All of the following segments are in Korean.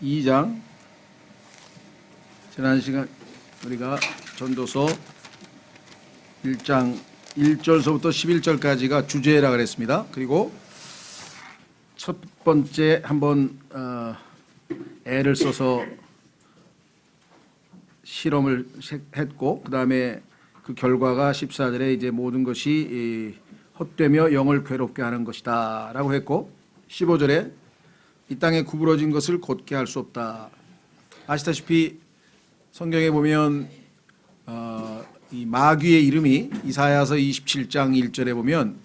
2장, 지난 시간 우리가 전도서 1장 1절서부터 11절까지가 주제라 그랬습니다. 그리고 첫 번째 한번 애를 써서 실험을 했고, 그 다음에 그 결과가 14절에 이제 모든 것이 헛되며 영을 괴롭게 하는 것이다 라고 했고, 15절에 이 땅에 구부러진 것을 곧게 할 수 없다. 아시다시피 성경에 보면 이 마귀의 이름이 이사야서 27장 1절에 보면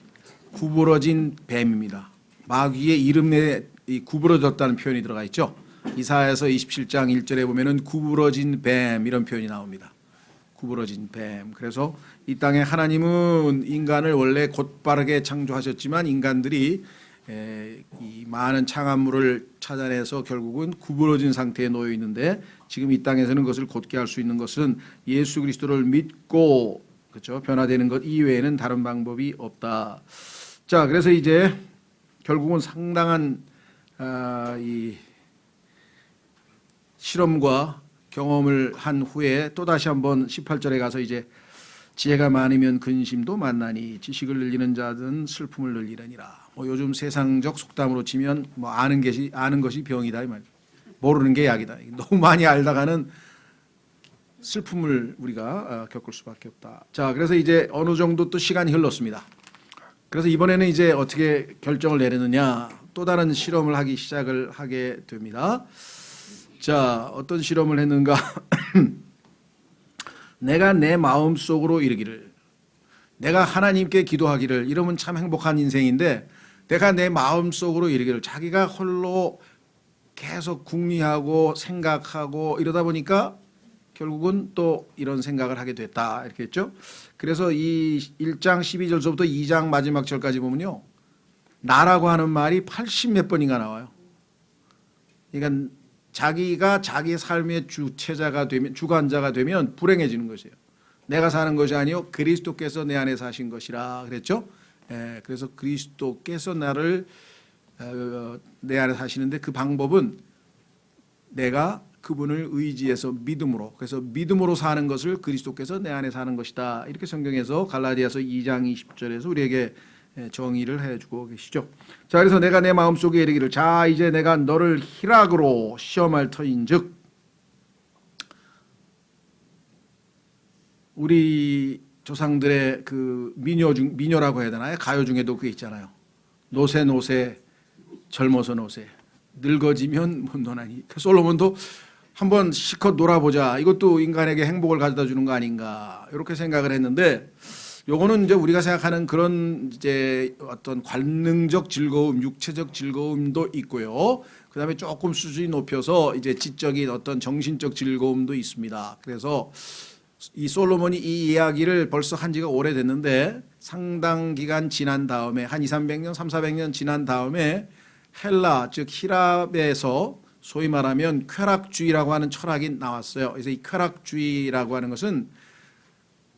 구부러진 뱀입니다. 마귀의 이름에 구부러졌다는 표현이 들어가 있죠. 이사야서 27장 1절에 보면은 구부러진 뱀 이런 표현이 나옵니다. 구부러진 뱀. 그래서 이 땅에 하나님은 인간을 원래 곧바르게 창조하셨지만 인간들이 이 많은 창합물을 찾아내서 결국은 구부러진 상태에 놓여 있는데, 지금 이 땅에서는 그것을 곧게 할 수 있는 것은 예수 그리스도를 믿고, 그렇죠, 변화되는 것 이외에는 다른 방법이 없다. 자, 그래서 이제 결국은 상당한 이 실험과 경험을 한 후에 또 다시 한번 18절에 가서 이제 지혜가 많으면 근심도 많나니 지식을 늘리는 자든 슬픔을 늘리느니라. 요즘 세상적 속담으로 치면 아는 것이 병이다 이 말. 모르는 게 약이다. 너무 많이 알다가는 슬픔을 우리가 겪을 수밖에 없다. 자, 그래서 이제 어느 정도 또 시간이 흘렀습니다. 그래서 이번에는 이제 어떻게 결정을 내리느냐, 또 다른 실험을 하기 시작을 하게 됩니다. 자, 어떤 실험을 했는가? 내가 내 마음속으로 이르기를, 내가 하나님께 기도하기를, 이러면 참 행복한 인생인데, 내가 내 마음속으로 이르기를, 자기가 홀로 계속 궁리하고 생각하고 이러다 보니까 결국은 또 이런 생각을 하게 됐다 이렇게 했죠. 그래서 이 1장 12절서부터 2장 마지막 절까지 보면요, 나라고 하는 말이 80몇 번인가 나와요. 그러니까 자기가 자기 삶의 주체자가 되면, 주관자가 되면 불행해지는 것이에요. 내가 사는 것이 아니요 그리스도께서 내 안에 사신 것이라 그랬죠. 그래서 그리스도께서 나를 내 안에 사시는데, 그 방법은 내가 그분을 의지해서 믿음으로, 그래서 믿음으로 사는 것을 그리스도께서 내 안에 사는 것이다, 이렇게 성경에서 갈라디아서 2장 20절에서 우리에게 정의를 해주고 계시죠. 자, 그래서 내가 내 마음속에 이르기를, 자 이제 내가 너를 희락으로 시험할 터인즉, 우리 조상들의 그 민요라고 해야 되나요? 가요 중에도 그게 있잖아요. 노세 노세 젊어서 노세, 늙어지면 못 노나니. 솔로몬도 한번 실컷 놀아보자, 이것도 인간에게 행복을 가져다 주는 거 아닌가, 이렇게 생각을 했는데, 요거는 이제 우리가 생각하는 그런 이제 어떤 관능적 즐거움, 육체적 즐거움도 있고요. 그 다음에 조금 수준이 높여서 이제 지적인 어떤 정신적 즐거움도 있습니다. 그래서 이 솔로몬이 이 이야기를 벌써 한 지가 오래됐는데, 상당 기간 지난 다음에, 한 200~300년, 300~400년 지난 다음에 헬라, 즉 히랍에서 소위 말하면 쾌락주의라고 하는 철학이 나왔어요. 그래서 이 쾌락주의라고 하는 것은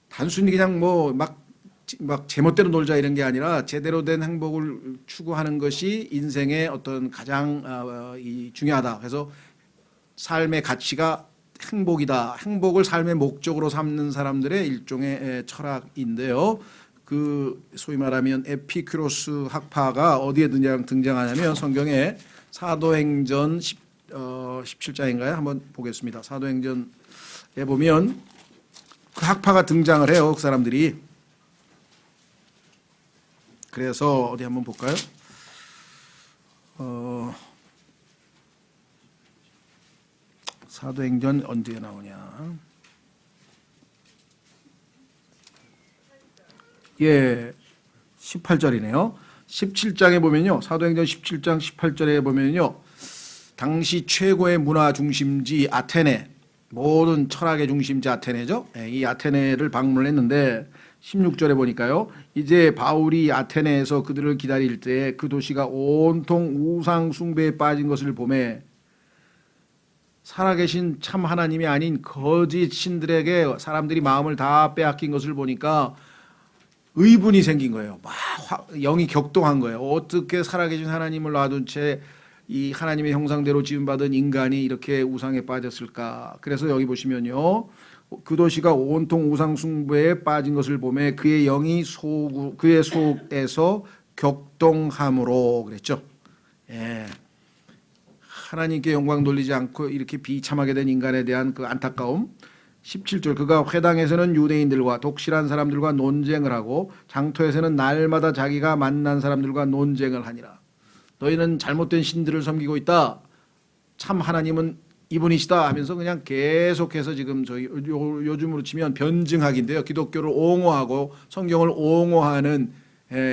단순히 그냥 막 제멋대로 놀자 이런 게 아니라, 제대로 된 행복을 추구하는 것이 인생의 어떤 가장 중요하다. 그래서 삶의 가치가 행복이다. 행복을 삶의 목적으로 삼는 사람들의 일종의 철학인데요. 그 소위 말하면 에피큐로스 학파가 어디에 등장하냐면 성경에 사도행전 17장인가요? 한번 보겠습니다. 사도행전에 보면 그 학파가 등장을 해요, 그 사람들이. 그래서 어디 한번 볼까요? 사도행전 언제 나오냐? 예, 18절이네요. 17장에 보면요, 사도행전 17장 18절에 보면요, 당시 최고의 문화 중심지 아테네, 모든 철학의 중심지 아테네죠. 이 아테네를 방문했는데 16절에 보니까요, 이제 바울이 아테네에서 그들을 기다릴 때 그 도시가 온통 우상 숭배에 빠진 것을 보매 살아계신 참 하나님이 아닌 거짓 신들에게 사람들이 마음을 다 빼앗긴 것을 보니까 의분이 생긴 거예요. 막 영이 격동한 거예요. 어떻게 살아계신 하나님을 놔둔 채 이 하나님의 형상대로 지음받은 인간이 이렇게 우상에 빠졌을까? 그래서 여기 보시면요. 그 도시가 온통 우상 숭배에 빠진 것을 보매 그의 영이 그의 속에서 격동함으로 그랬죠. 예. 하나님께 영광 돌리지 않고 이렇게 비참하게 된 인간에 대한 그 안타까움. 17절 그가 회당에서는 유대인들과 독실한 사람들과 논쟁을 하고 장터에서는 날마다 자기가 만난 사람들과 논쟁을 하니라. 너희는 잘못된 신들을 섬기고 있다. 참 하나님은 이분이시다 하면서 그냥 계속해서 지금 저희 요즘으로 치면 변증학인데요. 기독교를 옹호하고 성경을 옹호하는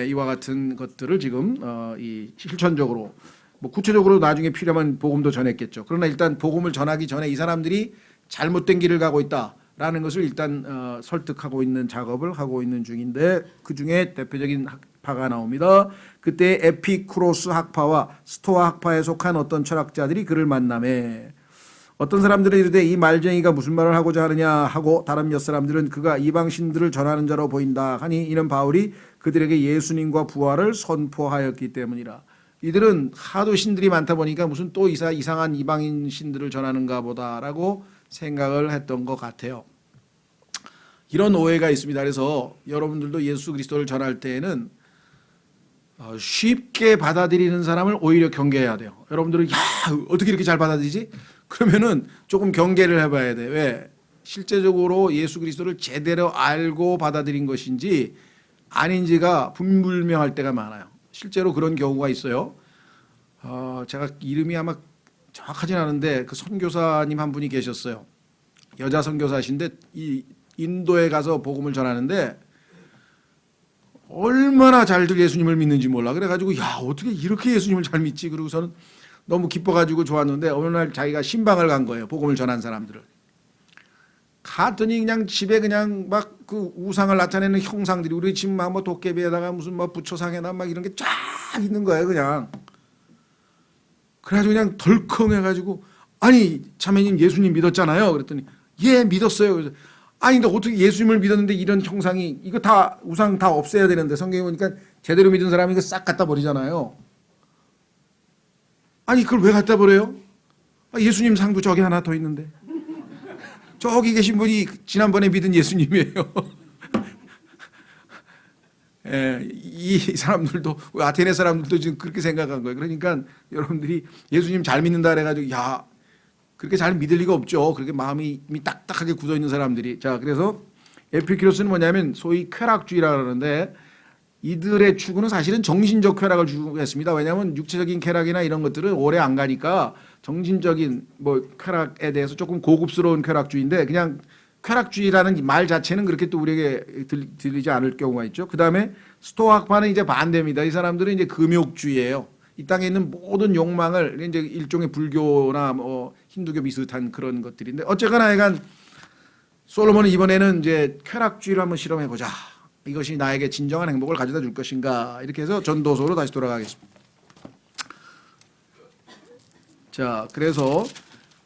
이와 같은 것들을 지금 이 실천적으로 뭐 구체적으로 나중에 필요하면 복음도 전했겠죠. 그러나 일단 복음을 전하기 전에 이 사람들이 잘못된 길을 가고 있다라는 것을 일단 설득하고 있는 작업을 하고 있는 중인데 그 중에 대표적인 학파가 나옵니다. 그때 에피쿠로스 학파와 스토아 학파에 속한 어떤 철학자들이 그를 만나매 어떤 사람들은 이르되 이 말쟁이가 무슨 말을 하고자 하느냐 하고 다른 몇 사람들은 그가 이방신들을 전하는 자로 보인다 하니 이는 바울이 그들에게 예수님과 부활을 선포하였기 때문이라. 이들은 하도 신들이 많다 보니까 무슨 또 이상한 이방인 신들을 전하는가 보다라고 생각을 했던 것 같아요. 이런 오해가 있습니다. 그래서 여러분들도 예수 그리스도를 전할 때에는 쉽게 받아들이는 사람을 오히려 경계해야 돼요. 여러분들은 야 어떻게 이렇게 잘 받아들이지? 그러면은 조금 경계를 해봐야 돼. 왜? 실제적으로 예수 그리스도를 제대로 알고 받아들인 것인지 아닌지가 불분명할 때가 많아요. 실제로 그런 경우가 있어요. 제가 이름이 아마 정확하진 않은데 그 선교사님 한 분이 계셨어요. 여자 선교사신데 이 인도에 가서 복음을 전하는데 얼마나 잘들 예수님을 믿는지 몰라. 그래가지고 야 어떻게 이렇게 예수님을 잘 믿지? 그러고서는 너무 기뻐가지고 좋았는데 어느 날 자기가 신방을 간 거예요. 복음을 전한 사람들을. 갔더니 그냥 집에 그냥 막 그 우상을 나타내는 형상들이 우리 집 막 뭐 도깨비에다가 무슨 뭐 부처상에다 막 이런 게 쫙 있는 거예요. 그냥. 그래가지고 그냥 덜컹해가지고 아니 자매님 예수님 믿었잖아요. 그랬더니 예 믿었어요. 그래서 아니 근데 어떻게 예수님을 믿었는데 이런 형상이 이거 다 우상 다 없애야 되는데 성경에 보니까 제대로 믿은 사람이 이거 싹 갖다 버리잖아요. 아니 그걸 왜 갖다 버려요? 예수님 상도 저기 하나 더 있는데 저기 계신 분이 지난번에 믿은 예수님이에요. 예, 이 사람들도 아테네 사람들도 지금 그렇게 생각한 거예요. 그러니까 여러분들이 예수님 잘 믿는다 그래가지고 야 그렇게 잘 믿을 리가 없죠. 그렇게 마음이 딱딱하게 굳어 있는 사람들이. 자 그래서 에피큐로스는 뭐냐면 소위 쾌락주의라 그러는데 이들의 추구는 사실은 정신적 쾌락을 추구했습니다. 왜냐하면 육체적인 쾌락이나 이런 것들은 오래 안 가니까 정신적인 뭐 쾌락에 대해서 조금 고급스러운 쾌락주의인데 그냥 쾌락주의라는 말 자체는 그렇게 또 우리에게 들리지 않을 경우가 있죠. 그 다음에 스토아학파는 이제 반대입니다. 이 사람들은 이제 금욕주의예요. 이 땅에 있는 모든 욕망을 이제 일종의 불교나 뭐 힌두교 비슷한 그런 것들인데 어쨌거나 약간 솔로몬은 이번에는 이제 쾌락주의를 한번 실험해 보자. 이것이 나에게 진정한 행복을 가져다 줄 것인가 이렇게 해서 전도서로 다시 돌아가겠습니다. 자 그래서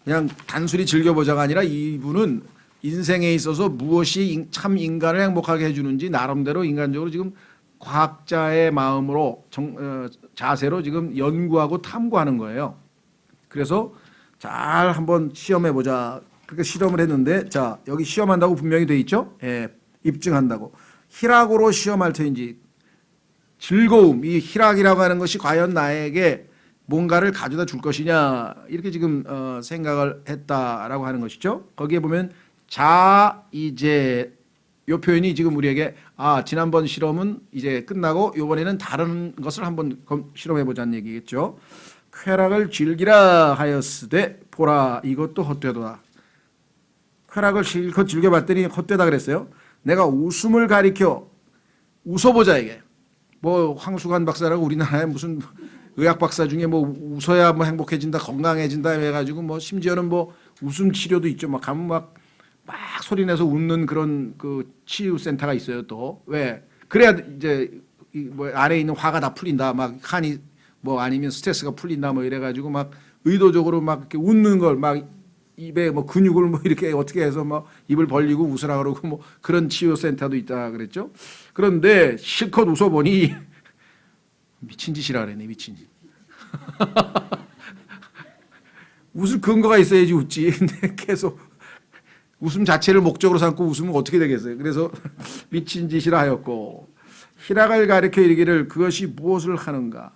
그냥 단순히 즐겨보자가 아니라 이분은 인생에 있어서 무엇이 참 인간을 행복하게 해주는지 나름대로 인간적으로 지금 과학자의 마음으로 자세로 지금 연구하고 탐구하는 거예요. 그래서 잘 한번 시험해보자. 그렇게 실험을 했는데 자 여기 시험한다고 분명히 돼 있죠. 예, 입증한다고. 희락으로 시험할 터인지 즐거움, 이 희락이라고 하는 것이 과연 나에게 뭔가를 가져다 줄 것이냐 이렇게 지금 생각을 했다라고 하는 것이죠. 거기에 보면 이제 이 표현이 지금 우리에게 지난번 실험은 이제 끝나고 이번에는 다른 것을 한번 실험해 보자는 얘기겠죠. 쾌락을 즐기라 하였으되 보라 이것도 헛되도다. 쾌락을 실컷 즐겨봤더니 헛되다 그랬어요. 내가 웃음을 가리켜 웃어보자 이게. 뭐 황수관 박사라고 우리나라에 무슨 의학 박사 중에 뭐 웃어야 뭐 행복해진다 건강해진다 해가지고 뭐 심지어는 뭐 웃음 치료도 있죠. 막 가면 막 소리내서 웃는 그런 그 치유센터가 있어요. 또 왜 그래야 이제 뭐 안에 있는 화가 다 풀린다. 막 한이 뭐 아니면 스트레스가 풀린다. 뭐 이래가지고 막 의도적으로 막 이렇게 웃는 걸 막 입에 뭐 근육을 뭐 이렇게 어떻게 해서 뭐 입을 벌리고 웃으라 그러고 뭐 그런 치유센터도 있다 그랬죠. 그런데 실컷 웃어보니 미친 짓이라 그랬네. 미친 짓. 웃을 근거가 있어야지 웃지. 근데 계속 웃음 자체를 목적으로 삼고 웃으면 어떻게 되겠어요. 그래서 미친 짓이라 하였고 희락을 가리켜 이르기를 그것이 무엇을 하는가.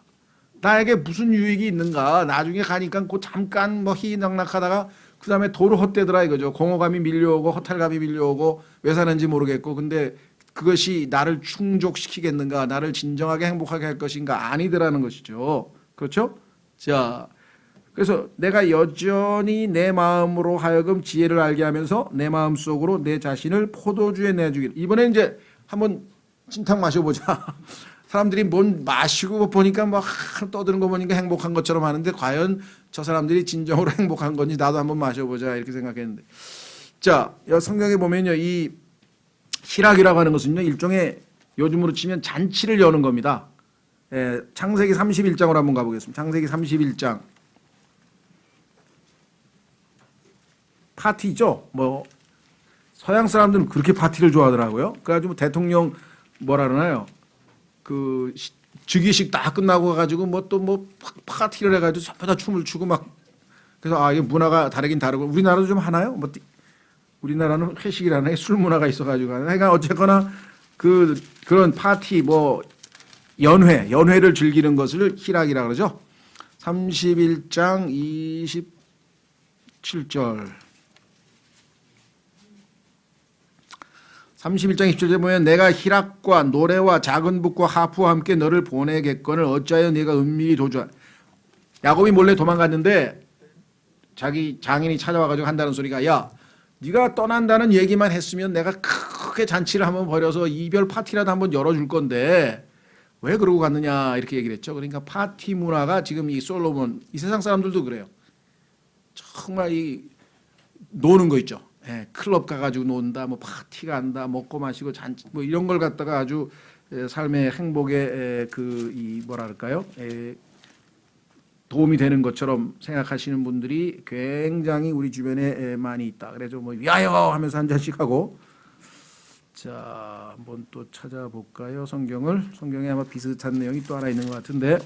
나에게 무슨 유익이 있는가. 나중에 가니까 그 잠깐 뭐 희낙낙하다가 그 다음에 도로 헛되더라 이거죠. 공허감이 밀려오고 허탈감이 밀려오고 왜 사는지 모르겠고 근데 그것이 나를 충족시키겠는가. 나를 진정하게 행복하게 할 것인가. 아니더라는 것이죠. 그렇죠? 자, 그래서 내가 여전히 내 마음으로 하여금 지혜를 알게 하면서 내 마음 속으로 내 자신을 포도주에 내주기를. 이번에 이제 한번 진탕 마셔보자. 사람들이 뭔 마시고 보니까 막 떠드는 거 보니까 행복한 것처럼 하는데 과연 저 사람들이 진정으로 행복한 건지 나도 한번 마셔보자 이렇게 생각했는데. 자, 성경에 보면요. 이 희락이라고 하는 것은요. 일종의 요즘으로 치면 잔치를 여는 겁니다. 창세기 31장으로 한번 가보겠습니다. 창세기 31장. 파티죠. 뭐 서양 사람들은 그렇게 파티를 좋아하더라고요. 그래가지고 대통령 뭐라 그러나요? 그 즉위식 다 끝나고 가지고 뭐 또 뭐 파티를 해가지고 전부 다 춤을 추고 막 그래서 아 이게 문화가 다르긴 다르고 우리나라도 좀 하나요? 뭐 우리나라는 회식이라는 술 문화가 있어가지고 그러니까 어쨌거나 그런 파티 뭐 연회를 즐기는 것을 희락이라 그러죠. 31장 27절. 31장 27절에 보면 내가 희락과 노래와 작은 북과 하프와 함께 너를 보내겠거늘 어찌하여 네가 은밀히 도주하. 야곱이 몰래 도망갔는데 자기 장인이 찾아와가지고 한다는 소리가 야 네가 떠난다는 얘기만 했으면 내가 크게 잔치를 한번 벌여서 이별 파티라도 한번 열어줄 건데 왜 그러고 갔느냐 이렇게 얘기를 했죠. 그러니까 파티 문화가 지금 이 솔로몬 이 세상 사람들도 그래요. 정말 이 노는 거 있죠. 클럽 가가지고 논다, 뭐 파티 간다, 먹고 마시고 잔치 뭐 이런 걸 갖다가 아주 삶의 행복에 이 뭐랄까요? 도움이 되는 것처럼 생각하시는 분들이 굉장히 우리 주변에 많이 있다. 그래서 뭐 위하여 하면서 한 잔씩 하고. 자, 한번 또 찾아볼까요? 성경에 아마 비슷한 내용이 또 하나 있는 것 같은데.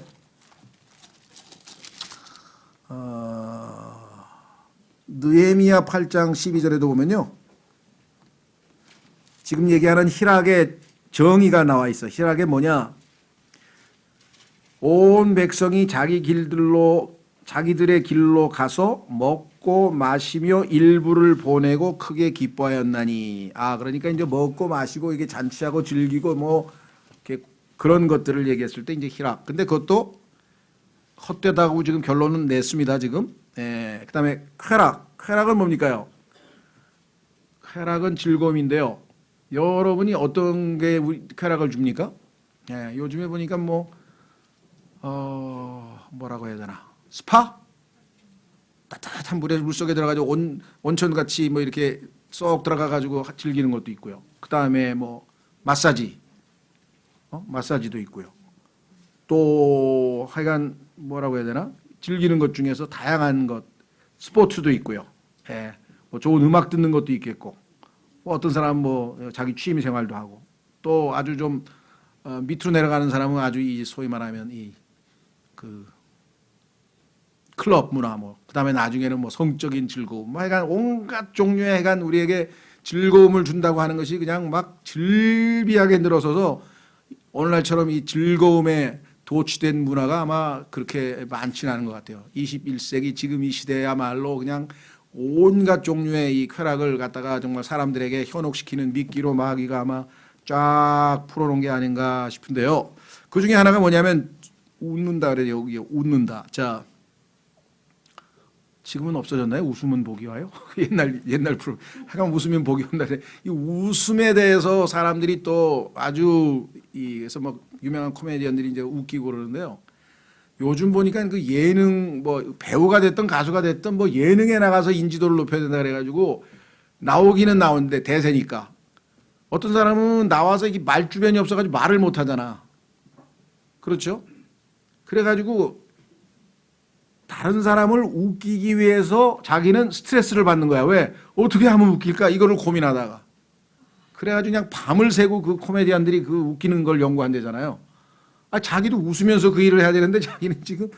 느헤미야 8장 12절에도 보면요. 지금 얘기하는 희락의 정의가 나와 있어. 희락이 뭐냐? 온 백성이 자기들의 길로 가서 먹고 마시며 일부를 보내고 크게 기뻐하였나니. 그러니까 이제 먹고 마시고 이게 잔치하고 즐기고 뭐 이렇게 그런 것들을 얘기했을 때 이제 희락. 근데 그것도 헛되다고 지금 결론은 냈습니다. 지금. 그다음에 쾌락은 뭡니까요? 쾌락은 즐거움인데요. 여러분이 어떤 게 쾌락을 줍니까? 요즘에 보니까 뭐라고 해야 되나? 스파? 따뜻한 물속에 들어가지고 온천같이 뭐 이렇게 쏙 들어가가지고 즐기는 것도 있고요. 그다음에 뭐 마사지도 있고요. 또 하여간 뭐라고 해야 되나? 즐기는 것 중에서 다양한 것, 스포츠도 있고요. 뭐 좋은 음악 듣는 것도 있겠고, 뭐 어떤 사람은 뭐 자기 취미 생활도 하고, 또 아주 좀 밑으로 내려가는 사람은 아주 이 소위 말하면 그 클럽 문화 그다음에 나중에는 뭐 성적인 즐거움, 뭐 하여간 온갖 종류의 하여간 우리에게 즐거움을 준다고 하는 것이 그냥 막 즐비하게 늘어서서 오늘날처럼 이 즐거움에 도취된 문화가 아마 그렇게 많지는 않은 것 같아요. 21세기 지금 이 시대야말로 그냥 온갖 종류의 이 쾌락을 갖다가 정말 사람들에게 현혹시키는 미끼로 마귀가 아마 쫙 풀어놓은 게 아닌가 싶은데요. 그 중에 하나가 뭐냐면 웃는다 그래요. 여기 웃는다. 자, 지금은 없어졌나요? 웃으면 복이 와요? 옛날 프로. 하여간 웃으면 복이 온다는데 이 웃음에 대해서 사람들이 또 아주 그래서 뭐 유명한 코미디언들이 이제 웃기고 그러는데요. 요즘 보니까 그 예능 뭐 배우가 됐든 가수가 됐든 뭐 예능에 나가서 인지도를 높여야 된다 그래가지고 나오기는 나오는데 대세니까 어떤 사람은 나와서 이게 말 주변이 없어가지고 말을 못 하잖아. 그렇죠? 그래가지고 다른 사람을 웃기기 위해서 자기는 스트레스를 받는 거야. 왜? 어떻게 하면 웃길까? 이거를 고민하다가. 그래가지고 그냥 밤을 새고 그 코미디언들이 그 웃기는 걸 연구한대잖아요. 자기도 웃으면서 그 일을 해야 되는데 자기는 지금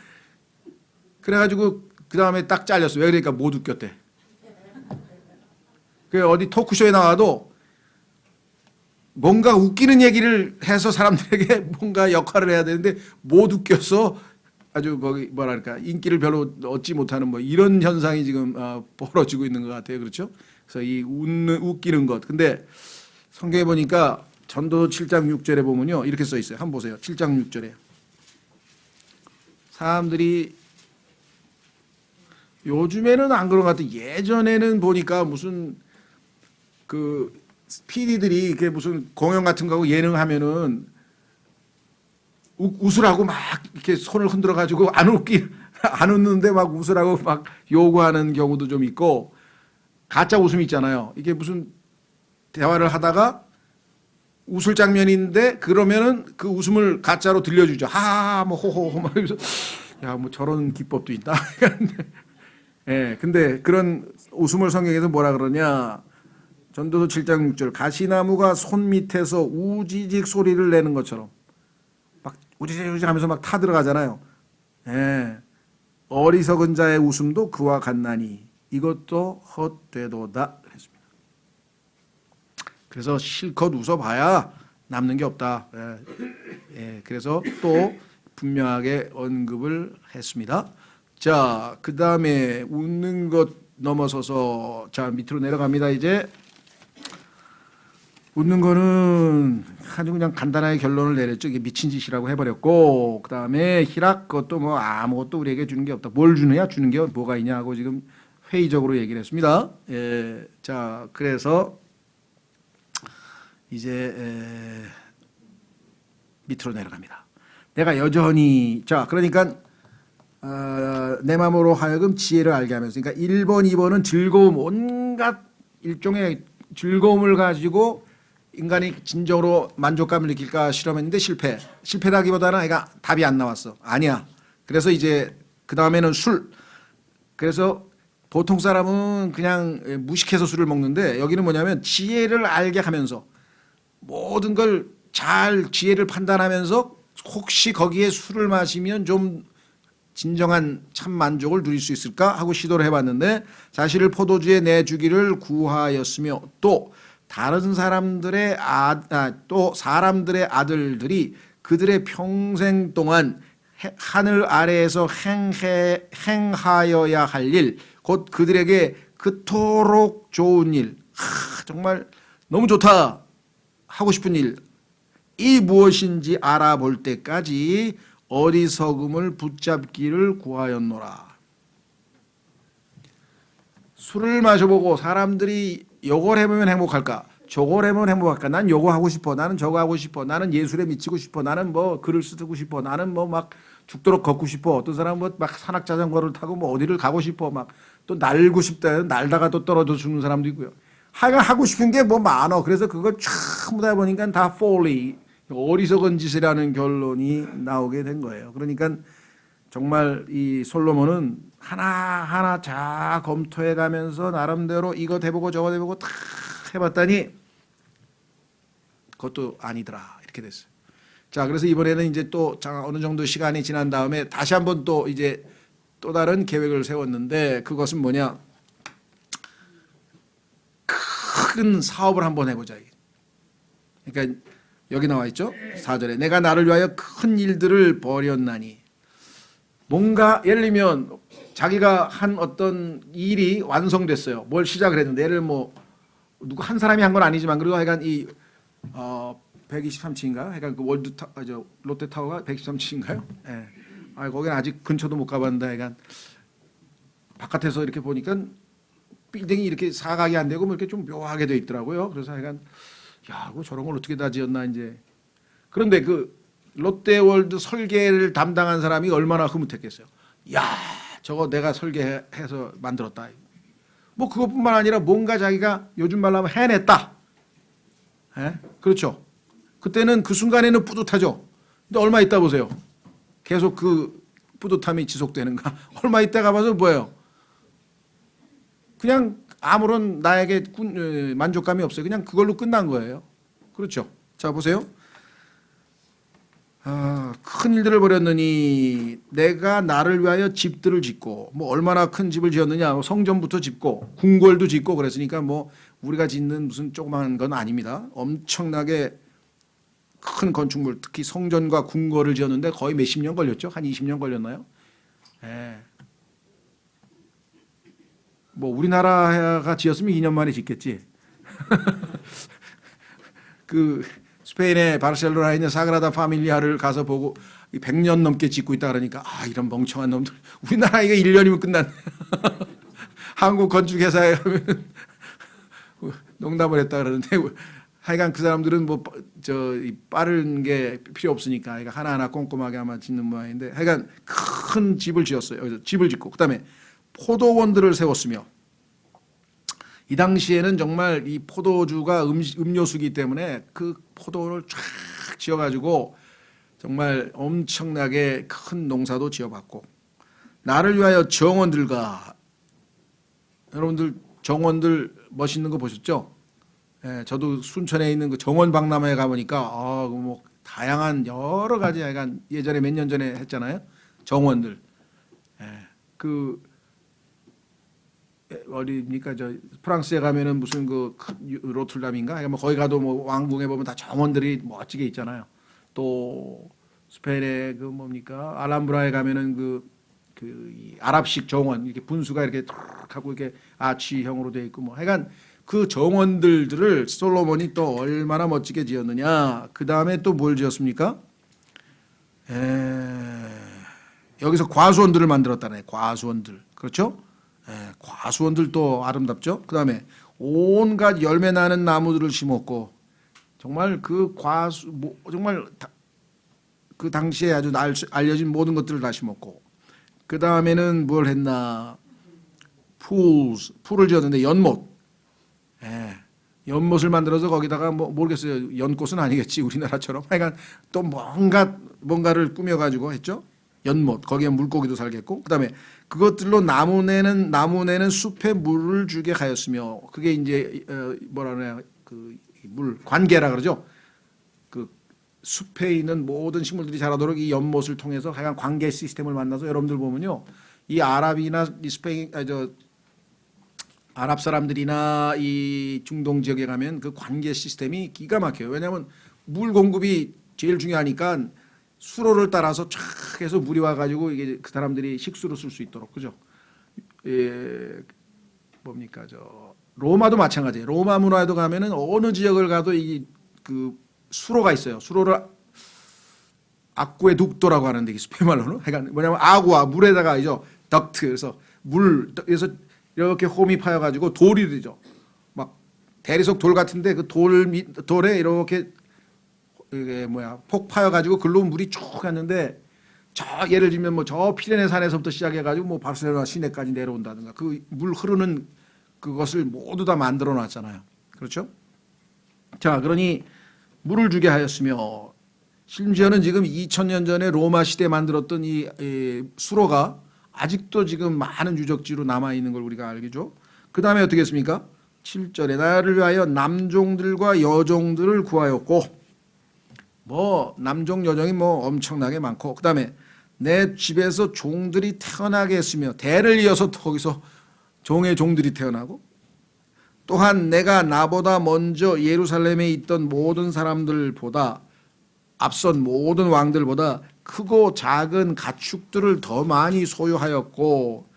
그래가지고 그 다음에 딱 잘렸어. 왜 그러니까 못 웃겼대. 그 어디 토크쇼에 나와도 뭔가 웃기는 얘기를 해서 사람들에게 뭔가 역할을 해야 되는데 못 웃겨서 아주 거기 뭐랄까 인기를 별로 얻지 못하는 뭐 이런 현상이 지금 벌어지고 있는 것 같아요. 그렇죠? 그래서 이 웃기는 것. 근데 성경에 보니까 전도 7장 6절에 보면요. 이렇게 써 있어요. 한번 보세요. 7장 6절에. 사람들이 요즘에는 안 그런 것 같아요. 예전에는 보니까 무슨 그 PD들이 이렇게 무슨 공연 같은 거 하고 예능 하면은 웃으라고 막 이렇게 손을 흔들어 가지고 안 웃는데 막 웃으라고 막 요구하는 경우도 좀 있고 가짜 웃음이 있잖아요. 이게 무슨 대화를 하다가 웃을 장면인데 그러면은 그 웃음을 가짜로 들려주죠. 하하하 뭐 호호호 막 이러면서 야 뭐 저런 기법도 있다. 예, 근데 그런 웃음을 성경에서 뭐라 그러냐? 전도서 7장 6절 가시나무가 손 밑에서 우지직 소리를 내는 것처럼 막 우지직 하면서 막 타들어가잖아요. 예. 어리석은 자의 웃음도 그와 같나니 이것도 헛되도다 그랬습니다. 그래서 실컷 웃어봐야 남는 게 없다. 예. 예. 그래서 또 분명하게 언급을 했습니다. 자, 그 다음에 웃는 것 넘어서서 자 밑으로 내려갑니다. 이제 웃는 거는 아주 그냥 간단하게 결론을 내렸죠. 이게 미친 짓이라고 해버렸고 그 다음에 희락 그것도 뭐 아무것도 우리에게 주는 게 없다. 뭘 주느냐 주는 게 뭐가 있냐 하고 지금 회의적으로 얘기를 했습니다. 예, 자 그래서 이제 밑으로 내려갑니다. 내가 여전히 자 그러니까 내 마음으로 하여금 지혜를 알게 하면서 그러니까 1번 2번은 즐거움 온갖 일종의 즐거움을 가지고 인간이 진정으로 만족감을 느낄까 실험했는데 실패라기보다는 애가 답이 안 나왔어. 아니야. 그래서 이제 그 다음에는 술. 그래서 보통 사람은 그냥 무식해서 술을 먹는데 여기는 뭐냐면 지혜를 알게 하면서 모든 걸 잘 지혜를 판단하면서 혹시 거기에 술을 마시면 좀 진정한 참 만족을 누릴 수 있을까 하고 시도를 해봤는데 사실을 포도주에 내주기를 구하였으며 또 다른 사람들의 또 사람들의 아들들이 그들의 평생 동안 하늘 아래에서 행하여야 할 일, 곧 그들에게 그토록 좋은 일, 정말 너무 좋다 하고 싶은 일이 무엇인지 알아볼 때까지 어리석음을 붙잡기를 구하였노라. 술을 마셔보고 사람들이 요걸 해보면 행복할까? 저걸 해보면 행복할까? 난 요거 하고 싶어. 나는 저거 하고 싶어. 나는 예술에 미치고 싶어. 나는 뭐 글을 쓰고 싶어. 나는 뭐 막 죽도록 걷고 싶어. 어떤 사람은 뭐 막 산악자전거를 타고 뭐 어디를 가고 싶어. 막 또 날고 싶다. 날다가 또 떨어져 죽는 사람도 있고요. 하여간 하고 싶은 게 뭐 많어. 그래서 그걸 전부 다 보니까 다 folly. 어리석은 짓이라는 결론이 나오게 된 거예요. 그러니까 정말 이 솔로몬은 하나하나 잘 검토해 가면서 나름대로 이거 해보고 저거 해보고 다 해봤더니 그것도 아니더라 이렇게 됐어요. 자 그래서 이번에는 이제 또 어느 정도 시간이 지난 다음에 다시 한번 또 이제 또 다른 계획을 세웠는데 그것은 뭐냐 큰 사업을 한번 해보자. 그러니까 여기 나와 있죠 4절에 내가 나를 위하여 큰 일들을 벌였나니 뭔가 예를 들면 자기가 한 어떤 일이 완성됐어요. 뭘 시작을 했는데 예를 뭐 누구 한 사람이 한 건 아니지만 그리고 하여간 이 123층인가? 하여간 그 롯데타워가 123층인가요? 예. 아 거기는 아직 근처도 못 가봤는데 하여간 바깥에서 이렇게 보니까 빌딩이 이렇게 사각이 안 되고 뭐 이렇게 좀 묘하게 돼 있더라고요. 그래서 하여간 야, 그 저런 걸 어떻게 다 지었나 이제. 그런데 그 롯데월드 설계를 담당한 사람이 얼마나 흐뭇했겠어요. 야, 저거 내가 설계해서 만들었다. 뭐 그것뿐만 아니라 뭔가 자기가 요즘 말로 하면 해냈다. 예? 그렇죠. 그때는 그 순간에는 뿌듯하죠. 근데 얼마 있다 보세요. 계속 그 뿌듯함이 지속되는가. 얼마 있다 가봐서 뭐예요. 그냥 아무런 나에게 만족감이 없어요. 그냥 그걸로 끝난 거예요. 그렇죠. 자 보세요. 큰 일들을 벌였느니 내가 나를 위하여 집들을 짓고 뭐 얼마나 큰 집을 지었느냐 성전부터 짓고 궁궐도 짓고 그랬으니까 뭐 우리가 짓는 무슨 조그만 건 아닙니다. 엄청나게 큰 건축물 특히 성전과 궁궐을 지었는데 거의 몇십 년 걸렸죠. 한 20년 걸렸나요? 예. 뭐 우리나라가 지었으면 2년 만에 짓겠지. 그 스페인의 바르셀로나에 있는 사그라다 파밀리아를 가서 보고 100년 넘게 짓고 있다 그러니까 이런 멍청한 놈들 우리나라 이거 1년이면 끝났네. 한국 건축회사에 가면 농담을 했다 그러는데 하여간 그 사람들은 뭐 빠른 게 필요 없으니까 하나하나 꼼꼼하게 아마 짓는 모양인데 하여간 큰 집을 지었어요. 집을 짓고 그다음에 포도원들을 세웠으며 이 당시에는 정말 이 포도주가 음료수기 때문에 그 포도를 쫙 지어가지고 정말 엄청나게 큰 농사도 지어봤고 나를 위하여 정원들과 여러분들 정원들 멋있는 거 보셨죠? 예, 저도 순천에 있는 그 정원 박람회에 가보니까 뭐 다양한 여러 가지 약간 예전에 몇 년 전에 했잖아요. 정원들. 예, 그 어디니까 저 프랑스에 가면은 무슨 그 로틀담인가 뭐 거기 가도 뭐 왕궁에 보면 다 정원들이 멋지게 있잖아요. 또 스페인의 그 뭡니까 알람브라에 가면은 이 아랍식 정원 이렇게 분수가 이렇게 탁 하고 이렇게 아치형으로 돼 있고 뭐 하여간 그 정원들을 솔로몬이 또 얼마나 멋지게 지었느냐. 그 다음에 또 뭘 지었습니까? 여기서 과수원들을 만들었다네. 과수원들 그렇죠? 과수원들도 아름답죠. 그 다음에 온갖 열매 나는 나무들을 심었고 정말 정말 그 당시에 아주 알려진 모든 것들을 다 심었고 그 다음에는 뭘 했나 풀을 지었는데 연못 연못을 만들어서 거기다가 뭐 모르겠어요. 연꽃은 아니겠지 우리나라처럼 하여간 또 뭔가를 꾸며가지고 했죠. 연못 거기에 물고기도 살겠고 그다음에 그것들로 나무 내는 숲에 물을 주게 하였으며 그게 이제 뭐라 그래야 그 물 관계라 그러죠. 그 숲에 있는 모든 식물들이 자라도록 이 연못을 통해서 하여간 관계 시스템을 만나서 여러분들 보면요 이 아랍이나 이 스페인 아랍 사람들이나 이 중동 지역에 가면 그 관계 시스템이 기가 막혀요. 왜냐하면 물 공급이 제일 중요하니까 수로를 따라서 쫙 해서 물이 와가지고 이게 그 사람들이 식수로 쓸 수 있도록 그죠? 뭡니까 로마도 마찬가지예요. 로마 문화에도 가면은 어느 지역을 가도 이 그 수로가 있어요. 수로를 아쿠에둑토라고 하는데 이게 스페인 말로는 그러니까 뭐냐면 아구아 물에다가 이죠 덕트 그래서 물에서 이렇게 홈이 파여가지고 돌이 되죠. 막 대리석 돌 같은데 그 돌에 이렇게 이게 폭 파여가지고 글로 물이 쭉 갔는데 예를 들면 뭐 저 피레네 산에서부터 시작해가지고 뭐 바르셀로나 시내까지 내려온다든가 그 물 흐르는 그것을 모두 다 만들어 놨잖아요. 그렇죠? 자, 그러니 물을 주게 하였으며 심지어는 지금 2000년 전에 로마 시대에 만들었던 이 수로가 아직도 지금 많은 유적지로 남아있는 걸 우리가 알겠죠. 그 다음에 어떻게 했습니까? 7절에 나를 위하여 남종들과 여종들을 구하였고 뭐 남종 여종이 뭐 엄청나게 많고 그 다음에 내 집에서 종들이 태어나게 했으며 대를 이어서 거기서 종의 종들이 태어나고 또한 내가 나보다 먼저 예루살렘에 있던 모든 사람들보다 앞선 모든 왕들보다 크고 작은 가축들을 더 많이 소유하였고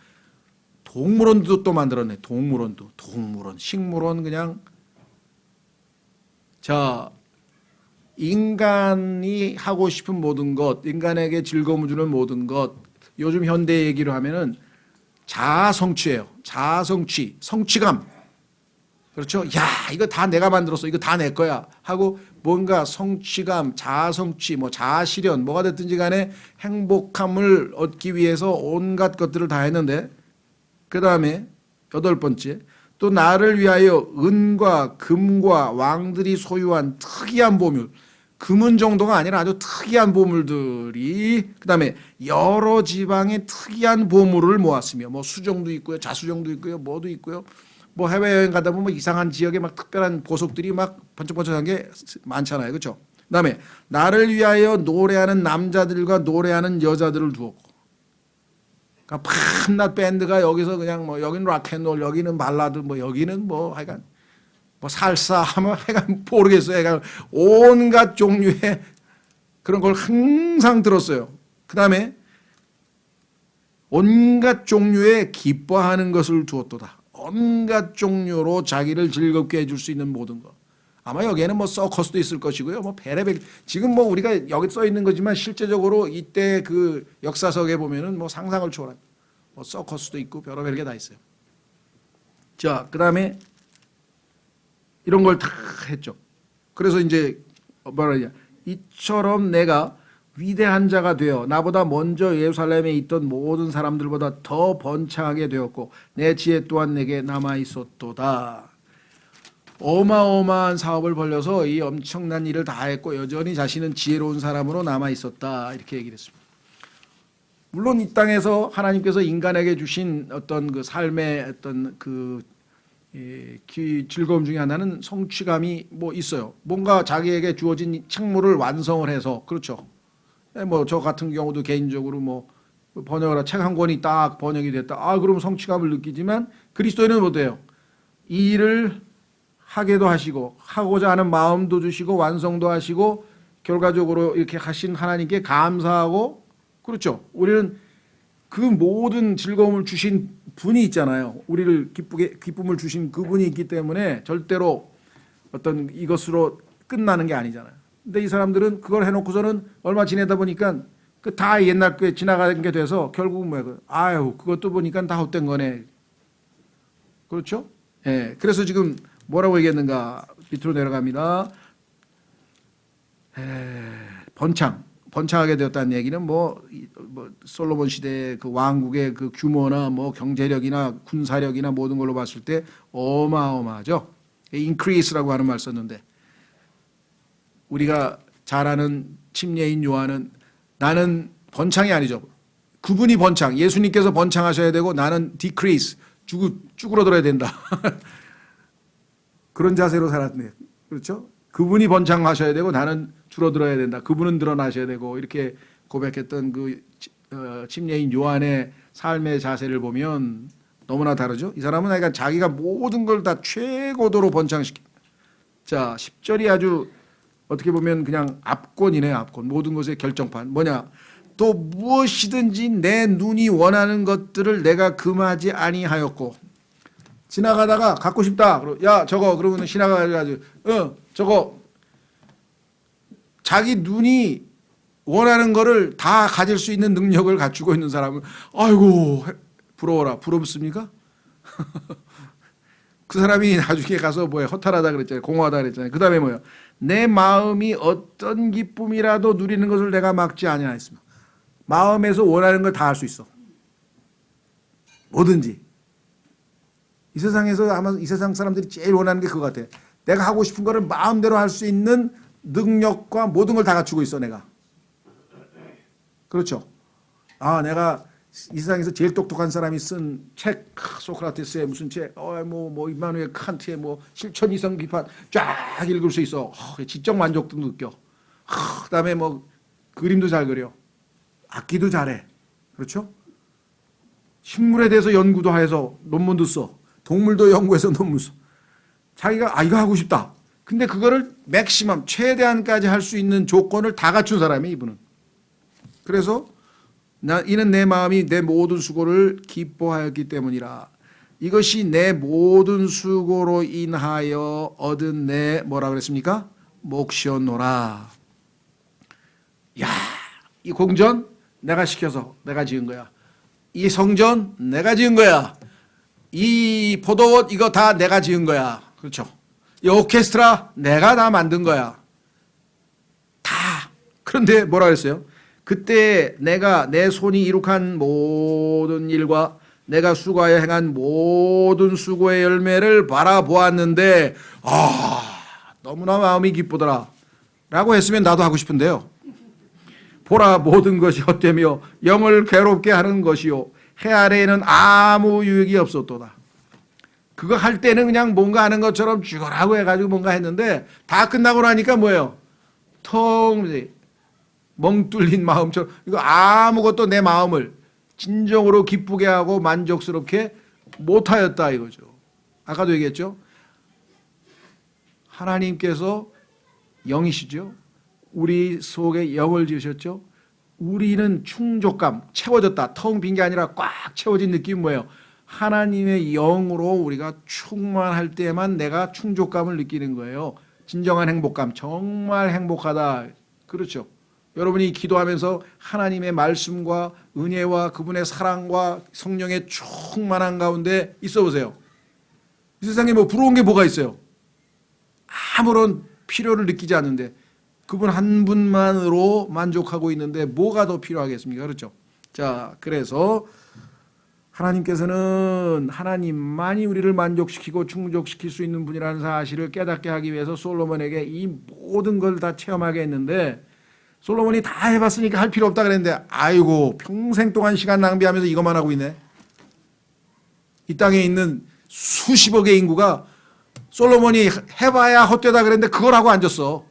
동물원도 또 만들었네. 동물원 식물원 그냥 인간이 하고 싶은 모든 것 인간에게 즐거움을 주는 모든 것 요즘 현대 얘기로 하면은 자아성취예요. 자아성취 성취감 그렇죠? 야 이거 다 내가 만들었어. 이거 다 내 거야 하고 뭔가 성취감, 자아성취, 뭐 자아실현 뭐가 됐든지 간에 행복함을 얻기 위해서 온갖 것들을 다 했는데 그 다음에 8번째 또 나를 위하여 은과 금과 왕들이 소유한 특이한 보물 금은 정도가 아니라 아주 특이한 보물들이 그 다음에 여러 지방의 특이한 보물을 모았으며 뭐 수정도 있고요. 자수정도 있고요. 뭐도 있고요. 뭐 해외여행 가다 보면 이상한 지역에 막 특별한 보석들이 막 번쩍번쩍한 게 많잖아요. 그렇죠? 그다음에 나를 위하여 노래하는 남자들과 노래하는 여자들을 두었고. 그러니까 밤낮 밴드가 여기서 그냥 뭐 여기는 락앤롤, 여기는 발라드, 뭐 여기는 뭐 하여간 뭐 살사 하면 하여간 모르겠어요. 하여간 온갖 종류의 그런 걸 항상 들었어요. 그다음에 온갖 종류의 기뻐하는 것을 두었도다. 온갖 종류로 자기를 즐겁게 해줄 수 있는 모든 것. 아마 여기에는 뭐 서커스도 있을 것이고요. 뭐 베레벨 지금 뭐 우리가 여기 써 있는 거지만 실제적으로 이때 그 역사석에 보면은 뭐 상상을 초월한 뭐 서커스도 있고 별의별 게 다 있어요. 자, 그다음에 이런 걸 다 했죠. 그래서 이제 뭐라 그러냐? 이처럼 내가 위대한 자가 되어 나보다 먼저 예루살렘에 있던 모든 사람들보다 더 번창하게 되었고 내 지혜 또한 내게 남아 있었도다. 어마어마한 사업을 벌려서 이 엄청난 일을 다 했고 여전히 자신은 지혜로운 사람으로 남아 있었다. 이렇게 얘기를 했습니다. 물론 이 땅에서 하나님께서 인간에게 주신 어떤 그 삶의 어떤 그 즐거움 중에 하나는 성취감이 뭐 있어요. 뭔가 자기에게 주어진 책무를 완성을 해서 그렇죠. 뭐 저 같은 경우도 개인적으로 뭐 번역을 책 한 권이 딱 번역이 됐다. 아, 그럼 성취감을 느끼지만 그리스도인은 못해요. 이 일을 하게도 하시고 하고자 하는 마음도 주시고 완성도 하시고 결과적으로 이렇게 하신 하나님께 감사하고 그렇죠. 우리는 그 모든 즐거움을 주신 분이 있잖아요. 우리를 기쁨을 주신 그분이 있기 때문에 절대로 어떤 이것으로 끝나는 게 아니잖아요. 근데 이 사람들은 그걸 해놓고서는 얼마 지내다 보니까 그 다 옛날 게 지나가는 게 돼서 결국은 뭐야? 아유, 그것도 보니까 다 헛된 거네. 그렇죠? 예. 그래서 지금 뭐라고 얘기했는가? 밑으로 내려갑니다. 번창하게 되었다는 얘기는 뭐 솔로몬 시대의 그 왕국의 그 규모나 뭐 경제력이나 군사력이나 모든 걸로 봤을 때 어마어마하죠. increase라고 하는 말 썼는데 우리가 잘 아는 침례인 요한은 나는 번창이 아니죠. 그분이 번창, 예수님께서 번창하셔야 되고 나는 decrease, 쭈그러들어야 된다. 그런 자세로 살았네. 그렇죠? 그분이 번창하셔야 되고 나는 줄어들어야 된다. 그분은 드러나셔야 되고 이렇게 고백했던 그 침례인 요한의 삶의 자세를 보면 너무나 다르죠. 이 사람은 그러니까 자기가 모든 걸 다 최고도로 번창시킵니다. 자, 10절이 아주 어떻게 보면 그냥 압권이네요. 압권. 모든 것의 결정판. 뭐냐? 또 무엇이든지 내 눈이 원하는 것들을 내가 금하지 아니하였고 지나가다가 갖고 싶다. 야, 저거 그러면 지나가가지고 저거 자기 눈이 원하는 거를 다 가질 수 있는 능력을 갖추고 있는 사람은 아이고 부러워라. 부럽습니까? 그 사람이 나중에 가서 뭐야 허탈하다 그랬잖아요. 공허하다 그랬잖아요. 그 다음에 뭐야? 내 마음이 어떤 기쁨이라도 누리는 것을 내가 막지 아니하였습니다. 마음에서 원하는 걸 다 할 수 있어. 뭐든지. 이 세상에서 아마 이 세상 사람들이 제일 원하는 게 그거 같아. 내가 하고 싶은 거를 마음대로 할 수 있는 능력과 모든 걸 다 갖추고 있어 내가. 그렇죠. 아, 내가 이 세상에서 제일 똑똑한 사람이 쓴 책, 소크라테스의 무슨 책, 뭐 임마누엘 칸트의 뭐 실천 이성 비판 쫙 읽을 수 있어. 지적 만족도 느껴. 그다음에 뭐 그림도 잘 그려. 악기도 잘해. 그렇죠? 식물에 대해서 연구도 해서 논문도 써. 동물도 연구해서 논문 써. 자기가 이거 하고 싶다. 근데 그거를 맥시멈 최대한까지 할 수 있는 조건을 다 갖춘 사람이 이분은. 그래서 이는 내 마음이 내 모든 수고를 기뻐하였기 때문이라. 이것이 내 모든 수고로 인하여 얻은 내 뭐라 그랬습니까? 몫이었노라. 야, 이 궁전 내가 시켜서 내가 지은 거야. 이 성전 내가 지은 거야. 이 포도원 이거 다 내가 지은 거야. 그렇죠? 이 오케스트라 내가 다 만든 거야. 다. 그런데 뭐라 그랬어요? 그때 내가 내 손이 이룩한 모든 일과 내가 수고하여 행한 모든 수고의 열매를 바라보았는데 너무나 마음이 기쁘더라 라고 했으면 나도 하고 싶은데요. 보라 모든 것이 헛되며 영을 괴롭게 하는 것이요 해 아래에는 아무 유익이 없었도다. 그거 할 때는 그냥 뭔가 하는 것처럼 죽어라고 해가지고 뭔가 했는데 다 끝나고 나니까 뭐예요? 텅 멍 뚫린 마음처럼 이거 아무것도 내 마음을 진정으로 기쁘게 하고 만족스럽게 못하였다 이거죠. 아까도 얘기했죠. 하나님께서 영이시죠. 우리 속에 영을 지으셨죠. 우리는 충족감, 채워졌다. 텅 빈 게 아니라 꽉 채워진 느낌이 뭐예요? 하나님의 영으로 우리가 충만할 때만 내가 충족감을 느끼는 거예요. 진정한 행복감, 정말 행복하다. 그렇죠. 여러분이 기도하면서 하나님의 말씀과 은혜와 그분의 사랑과 성령의 충만한 가운데 있어 보세요. 이 세상에 뭐 부러운 게 뭐가 있어요? 아무런 필요를 느끼지 않는데 그분 한 분만으로 만족하고 있는데 뭐가 더 필요하겠습니까? 그렇죠. 자, 그래서 하나님께서는 하나님만이 우리를 만족시키고 충족시킬 수 있는 분이라는 사실을 깨닫게 하기 위해서 솔로몬에게 이 모든 걸 다 체험하게 했는데 솔로몬이 다 해봤으니까 할 필요 없다 그랬는데 아이고 평생 동안 시간 낭비하면서 이것만 하고 있네. 이 땅에 있는 수십억의 인구가 솔로몬이 해봐야 헛되다 그랬는데 그걸 하고 앉았어.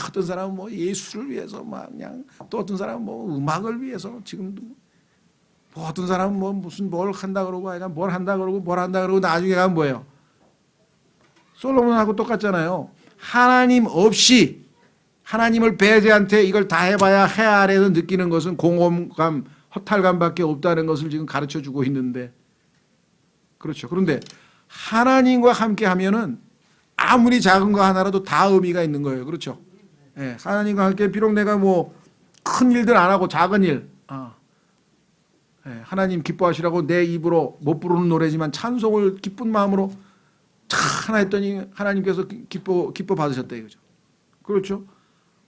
어떤 사람은 뭐 예수를 위해서 막 그냥 또 어떤 사람은 뭐 음악을 위해서 지금도 뭐 어떤 사람은 뭐 무슨 뭘 한다 그러고 하여간 뭘 한다 그러고 나중에 가면 뭐예요? 솔로몬하고 똑같잖아요. 하나님 없이 하나님을 배제한테 이걸 다 해봐야 해 아래에서 느끼는 것은 공허감, 허탈감밖에 없다는 것을 지금 가르쳐주고 있는데 그렇죠. 그런데 하나님과 함께 하면은 아무리 작은 거 하나라도 다 의미가 있는 거예요. 그렇죠. 예, 하나님과 함께 비록 내가 뭐 큰 일들 안 하고 작은 일, 예, 하나님 기뻐하시라고 내 입으로 못 부르는 노래지만 찬송을 기쁜 마음으로 하나 했더니 하나님께서 기뻐 받으셨다 이거죠. 그렇죠.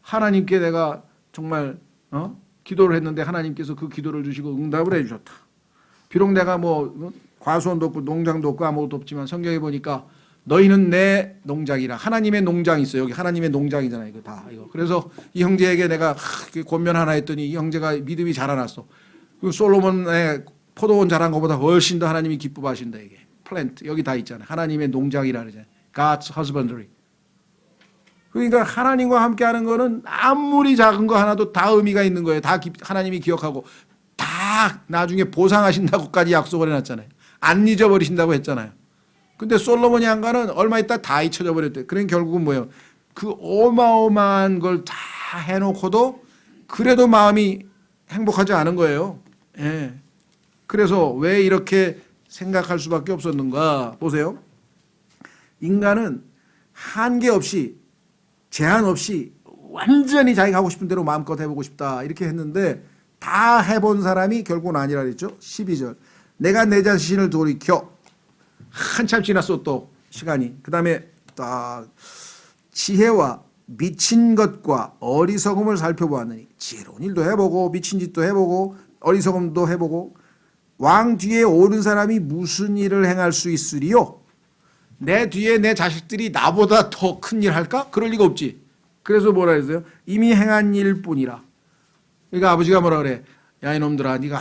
하나님께 내가 정말 기도를 했는데 하나님께서 그 기도를 주시고 응답을 해주셨다. 비록 내가 뭐 과수원도 없고 농장도 없고 아무것도 없지만 성경에 보니까 너희는 내 농장이라. 하나님의 농장이 있어요. 여기 하나님의 농장이잖아요. 이거 다 이거. 그래서 이 형제에게 내가 권면 하나 했더니 이 형제가 믿음이 자라났어. 그 솔로몬의 포도원 자란 것보다 훨씬 더 하나님이 기뻐하신다 이게. 플랜트 여기 다 있잖아요. 하나님의 농장이라 그러잖아요. God's husbandry. 그러니까 하나님과 함께하는 거는 아무리 작은 거 하나도 다 의미가 있는 거예요. 다 하나님이 기억하고 다 나중에 보상하신다고까지 약속을 해놨잖아요. 안 잊어버리신다고 했잖아요. 근데 솔로몬이 한 거는 얼마 있다 다 잊혀져 버렸대. 그러니까 결국은 뭐예요? 그 어마어마한 걸 다 해놓고도 그래도 마음이 행복하지 않은 거예요. 예. 그래서 왜 이렇게 생각할 수밖에 없었는가? 보세요. 인간은 한계 없이 제한 없이 완전히 자기가 하고 싶은 대로 마음껏 해보고 싶다 이렇게 했는데 다 해본 사람이 결국은 아니라 그랬죠. 12절 내가 내 자신을 돌이켜 한참 지났어 또 시간이 그 다음에 딱 지혜와 미친 것과 어리석음을 살펴보았느니 지혜로운 일도 해보고 미친 짓도 해보고 어리석음도 해보고 왕 뒤에 오른 사람이 무슨 일을 행할 수 있으리요? 내 뒤에 내 자식들이 나보다 더 큰 일 할까? 그럴 리가 없지. 그래서 뭐라 했어요? 이미 행한 일뿐이라. 그러니까 아버지가 뭐라 그래? 야 이놈들아 네가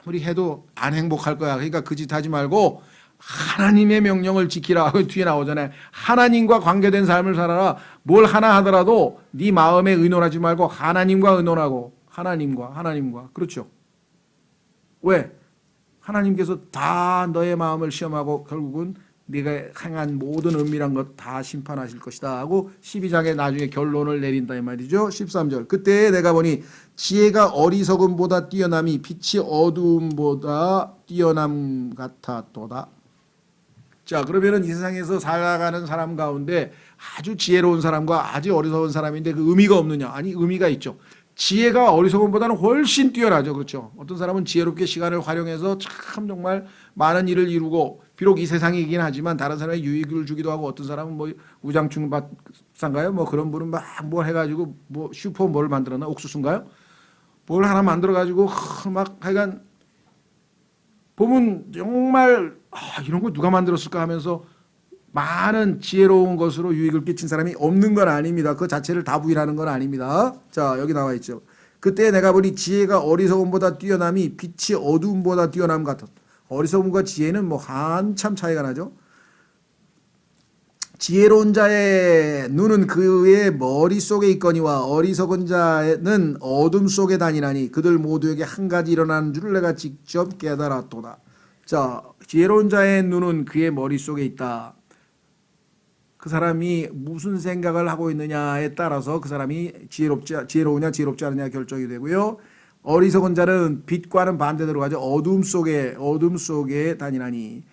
아무리 해도 안 행복할 거야. 그러니까 그 짓 하지 말고 하나님의 명령을 지키라. 뒤에 나오잖아요. 하나님과 관계된 삶을 살아라. 뭘 하나 하더라도 네 마음에 의논하지 말고 하나님과 의논하고 하나님과 그렇죠. 왜? 하나님께서 다 너의 마음을 시험하고 결국은 네가 행한 모든 은밀한 것 다 심판하실 것이다 하고 12장에 나중에 결론을 내린다 이 말이죠. 13절 그때 내가 보니 지혜가 어리석음보다 뛰어남이 빛이 어두움보다 뛰어남 같았도다. 자 그러면은 이 세상에서 살아가는 사람 가운데 아주 지혜로운 사람과 아주 어리석은 사람인데 그 의미가 없느냐? 아니 의미가 있죠. 지혜가 어리석음보다는 훨씬 뛰어나죠. 그렇죠. 어떤 사람은 지혜롭게 시간을 활용해서 참 정말 많은 일을 이루고 비록 이 세상이긴 하지만 다른 사람에게 유익을 주기도 하고 어떤 사람은 뭐 우장충박사인가요? 뭐 그런 분은 막 뭐 해가지고 뭐 슈퍼 뭘 만들었나? 옥수수인가요? 뭘 하나 만들어가지고 막 하여간 보면 정말 이런 거 누가 만들었을까 하면서 많은 지혜로운 것으로 유익을 끼친 사람이 없는 건 아닙니다. 그 자체를 다 부인하는 건 아닙니다. 자 여기 나와 있죠. 그때 내가 보니 지혜가 어리석음보다 뛰어남이 빛이 어두움보다 뛰어남 같았다. 어리석음과 지혜는 뭐 한참 차이가 나죠. 지혜로운 자의 눈은 그의 머릿속에 있거니와 어리석은 자는 어둠 속에 다니나니 그들 모두에게 한 가지 일어나는 줄을 내가 직접 깨달았도다. 자, 지혜로운 자의 눈은 그의 머릿속에 있다. 그 사람이 무슨 생각을 하고 있느냐에 따라서 그 사람이 지혜로우냐 지혜롭지 않느냐 결정이 되고요. 어리석은 자는 빛과는 반대대로 가죠. 어둠 속에 다니나니.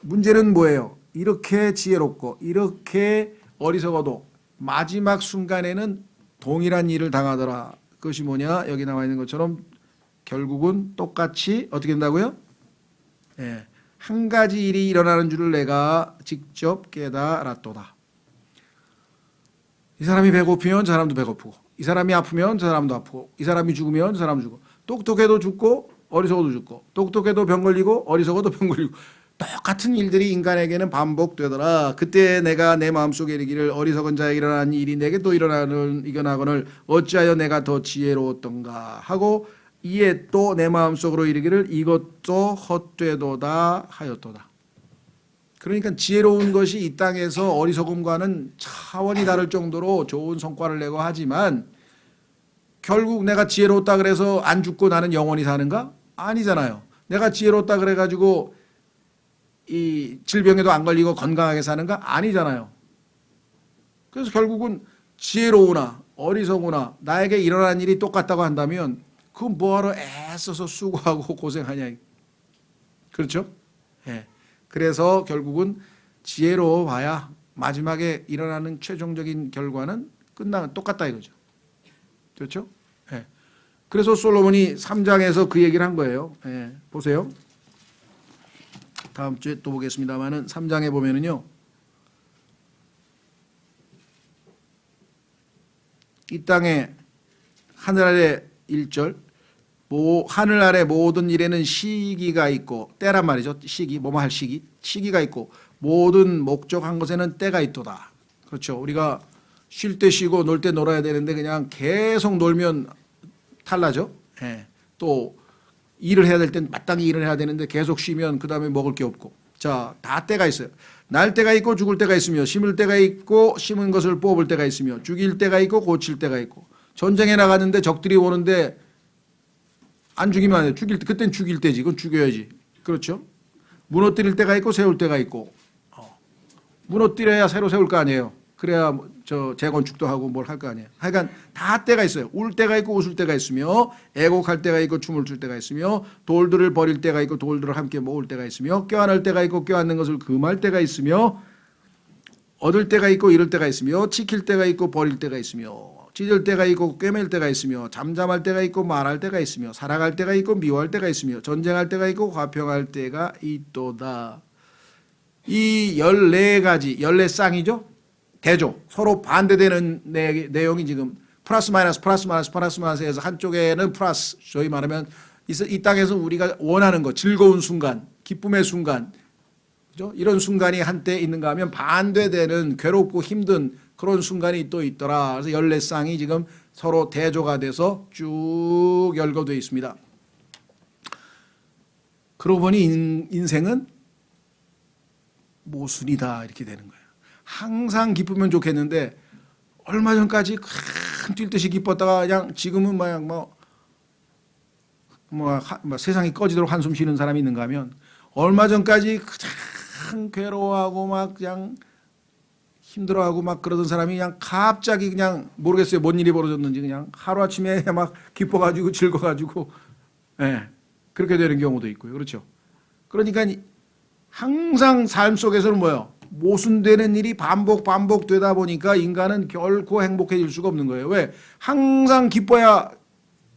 문제는 뭐예요? 이렇게 지혜롭고 이렇게 어리석어도 마지막 순간에는 동일한 일을 당하더라. 그것이 뭐냐? 여기 나와 있는 것처럼 결국은 똑같이 어떻게 된다고요? 예, 한 가지 일이 일어나는 줄을 내가 직접 깨달았도다. 이 사람이 배고프면 저 사람도 배고프고, 이 사람이 아프면 저 사람도 아프고, 이 사람이 죽으면 저 사람도 죽고, 똑똑해도 죽고 어리석어도 죽고, 똑똑해도 병 걸리고 어리석어도 병 걸리고, 똑같은 일들이 인간에게는 반복되더라. 그때 내가 내 마음속에 이르기를 어리석은 자에 일어난 일이 내게 또 일어나거늘 어찌하여 내가 더 지혜로웠던가 하고, 이에 또 내 마음속으로 이르기를 이것도 헛되도다 하였도다. 그러니까 지혜로운 것이 이 땅에서 어리석음과는 차원이 다를 정도로 좋은 성과를 내고 하지만 결국 내가 지혜롭다 그래서 안 죽고 나는 영원히 사는가? 아니잖아요. 내가 지혜롭다 그래가지고 이 질병에도 안 걸리고 건강하게 사는가? 아니잖아요. 그래서 결국은 지혜로우나 어리석으나 나에게 일어난 일이 똑같다고 한다면 그건 뭐하러 애써서 수고하고 고생하냐. 그렇죠? 예. 그래서 결국은 지혜로워 봐야 마지막에 일어나는 최종적인 결과는 똑같다 이거죠. 그렇죠? 예. 그래서 솔로몬이 3장에서 그 얘기를 한 거예요. 예. 보세요. 다음 주에 또 보겠습니다만은 3장에 보면은요. 이 땅에 하늘 아래 1절 하늘 아래 모든 일에는 시기가 있고 때란 말이죠. 시기 뭐뭐 할 시기가 있고 모든 목적한 것에는 때가 있도다. 그렇죠. 우리가 쉴 때 쉬고 놀 때 놀아야 되는데 그냥 계속 놀면 탈나죠. 예. 또 일을 해야 될 땐 마땅히 일을 해야 되는데 계속 쉬면 그 다음에 먹을 게 없고. 자, 다 때가 있어요. 날 때가 있고 죽을 때가 있으며 심을 때가 있고 심은 것을 뽑을 때가 있으며 죽일 때가 있고 고칠 때가 있고 전쟁에 나가는데 적들이 오는데 안 죽이면 안 돼. 그땐 죽일 때지. 그건 죽여야지. 그렇죠? 무너뜨릴 때가 있고 세울 때가 있고 무너뜨려야 새로 세울 거 아니에요. 그래야 저 재건축도 하고 뭘 할 거 아니에요. 하여간 다 때가 있어요. 울 때가 있고 웃을 때가 있으며 애곡할 때가 있고 춤을 출 때가 있으며 돌들을 버릴 때가 있고 돌들을 함께 모을 때가 있으며 껴안을 때가 있고 껴안는 것을 금할 때가 있으며 얻을 때가 있고 잃을 때가 있으며 지킬 때가 있고 버릴 때가 있으며 찢을 때가 있고 꿰맬 때가 있으며 잠잠할 때가 있고 말할 때가 있으며 사랑할 때가 있고 미워할 때가 있으며 전쟁할 때가 있고 화평할 때가 있도다. 이 14가지 14쌍이죠. 대조 서로 반대되는 내용이 지금 플러스 마이너스 해서 한쪽에는 플러스 저희 말하면 이 땅에서 우리가 원하는 것 즐거운 순간 기쁨의 순간 그죠? 이런 순간이 한때 있는가 하면 반대되는 괴롭고 힘든 그런 순간이 또 있더라. 그래서 14쌍이 지금 서로 대조가 돼서 쭉 열거되어 있습니다. 그러고 보니 인생은 모순이다 이렇게 되는 거예요. 항상 기쁘면 좋겠는데 얼마 전까지 뛸 듯이 기뻤다가 그냥 지금은 세상이 꺼지도록 한숨 쉬는 사람이 있는가 하면 얼마 전까지 그냥 괴로워하고 막 그냥 힘들어하고 막 그러던 사람이 그냥 갑자기 그냥 모르겠어요. 뭔 일이 벌어졌는지 그냥 하루아침에 막 기뻐가지고 즐거워가지고 예, 그렇게 되는 경우도 있고요. 그렇죠. 그러니까 항상 삶 속에서는 뭐예요? 모순되는 일이 반복되다 보니까 인간은 결코 행복해질 수가 없는 거예요. 왜? 항상 기뻐야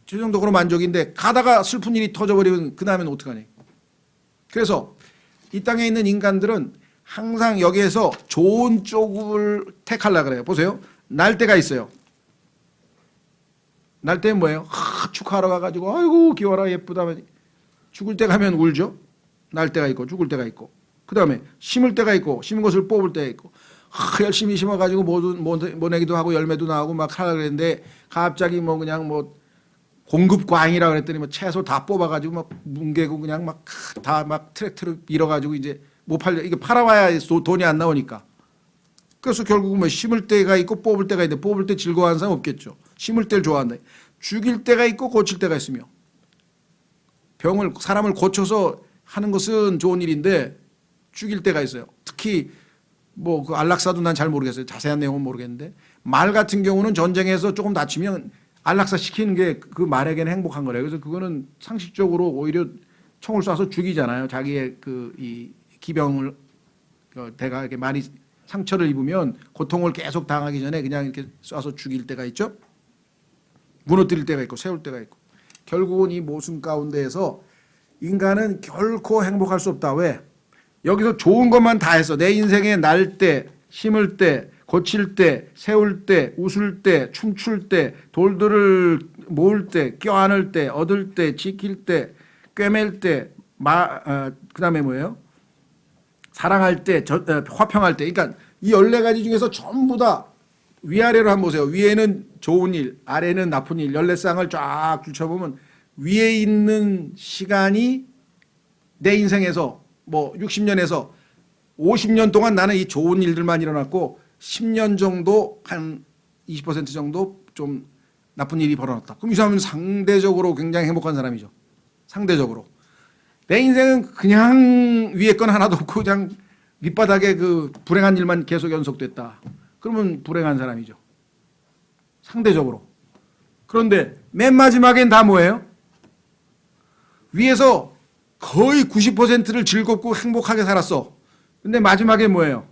저 정도로 만족인데 가다가 슬픈 일이 터져버리면 그 다음엔 어떡하니? 그래서 이 땅에 있는 인간들은 항상 여기에서 좋은 쪽을 택하려고 그래요. 보세요. 날 때가 있어요. 날 때는 뭐예요? 축하하러 가가지고 아이고 귀여워라 예쁘다. 죽을 때 가면 울죠. 날 때가 있고 죽을 때가 있고 그 다음에 심을 때가 있고 심은 것을 뽑을 때가 있고 열심히 심어가지고 모내기도 하고 열매도 나오고 막 하려고 그랬는데 갑자기 그냥 공급과잉이라고 그랬더니 채소 다 뽑아가지고 막 뭉개고 그냥 다 트랙터로 밀어가지고 이제 못 팔려. 이게 팔아봐야 돈이 안 나오니까. 그래서 결국은 뭐 심을 때가 있고 뽑을 때가 있는데 뽑을 때 즐거워하는 사람 없겠죠. 심을 때를 좋아한다. 죽일 때가 있고 고칠 때가 있으며 사람을 고쳐서 하는 것은 좋은 일인데 죽일 때가 있어요. 특히 뭐 그 안락사도 난 잘 모르겠어요. 자세한 내용은 모르겠는데 말 같은 경우는 전쟁에서 조금 다치면 안락사 시키는 게 그 말에게는 행복한 거래요. 그래서 그거는 상식적으로 오히려 총을 쏴서 죽이잖아요. 자기의 그 이 기병을 대가 이렇게 많이 상처를 입으면 고통을 계속 당하기 전에 그냥 이렇게 쏴서 죽일 때가 있죠. 무너뜨릴 때가 있고 세울 때가 있고 결국은 이 모순 가운데에서 인간은 결코 행복할 수 없다. 왜? 여기서 좋은 것만 다 했어. 내 인생에 날 때, 심을 때, 고칠 때, 세울 때, 웃을 때, 춤출 때, 돌들을 모을 때, 껴안을 때, 얻을 때, 지킬 때, 꿰맬 때, 그 다음에 뭐예요? 사랑할 때, 화평할 때. 그러니까 이 14가지 중에서 전부 다 위아래로 한번 보세요. 위에는 좋은 일, 아래는 나쁜 일, 14쌍을 쫙 줄쳐보면 위에 있는 시간이 내 인생에서 뭐 60년에서 50년 동안 나는 이 좋은 일들만 일어났고 10년 정도 한 20% 정도 좀 나쁜 일이 벌어졌다. 그럼 이 사람은 상대적으로 굉장히 행복한 사람이죠. 상대적으로. 내 인생은 그냥 위에 건 하나도 없고 그냥 밑바닥에 그 불행한 일만 계속 연속됐다. 그러면 불행한 사람이죠. 상대적으로. 그런데 맨 마지막엔 다 뭐예요? 위에서 거의 90%를 즐겁고 행복하게 살았어. 근데 마지막에 뭐예요?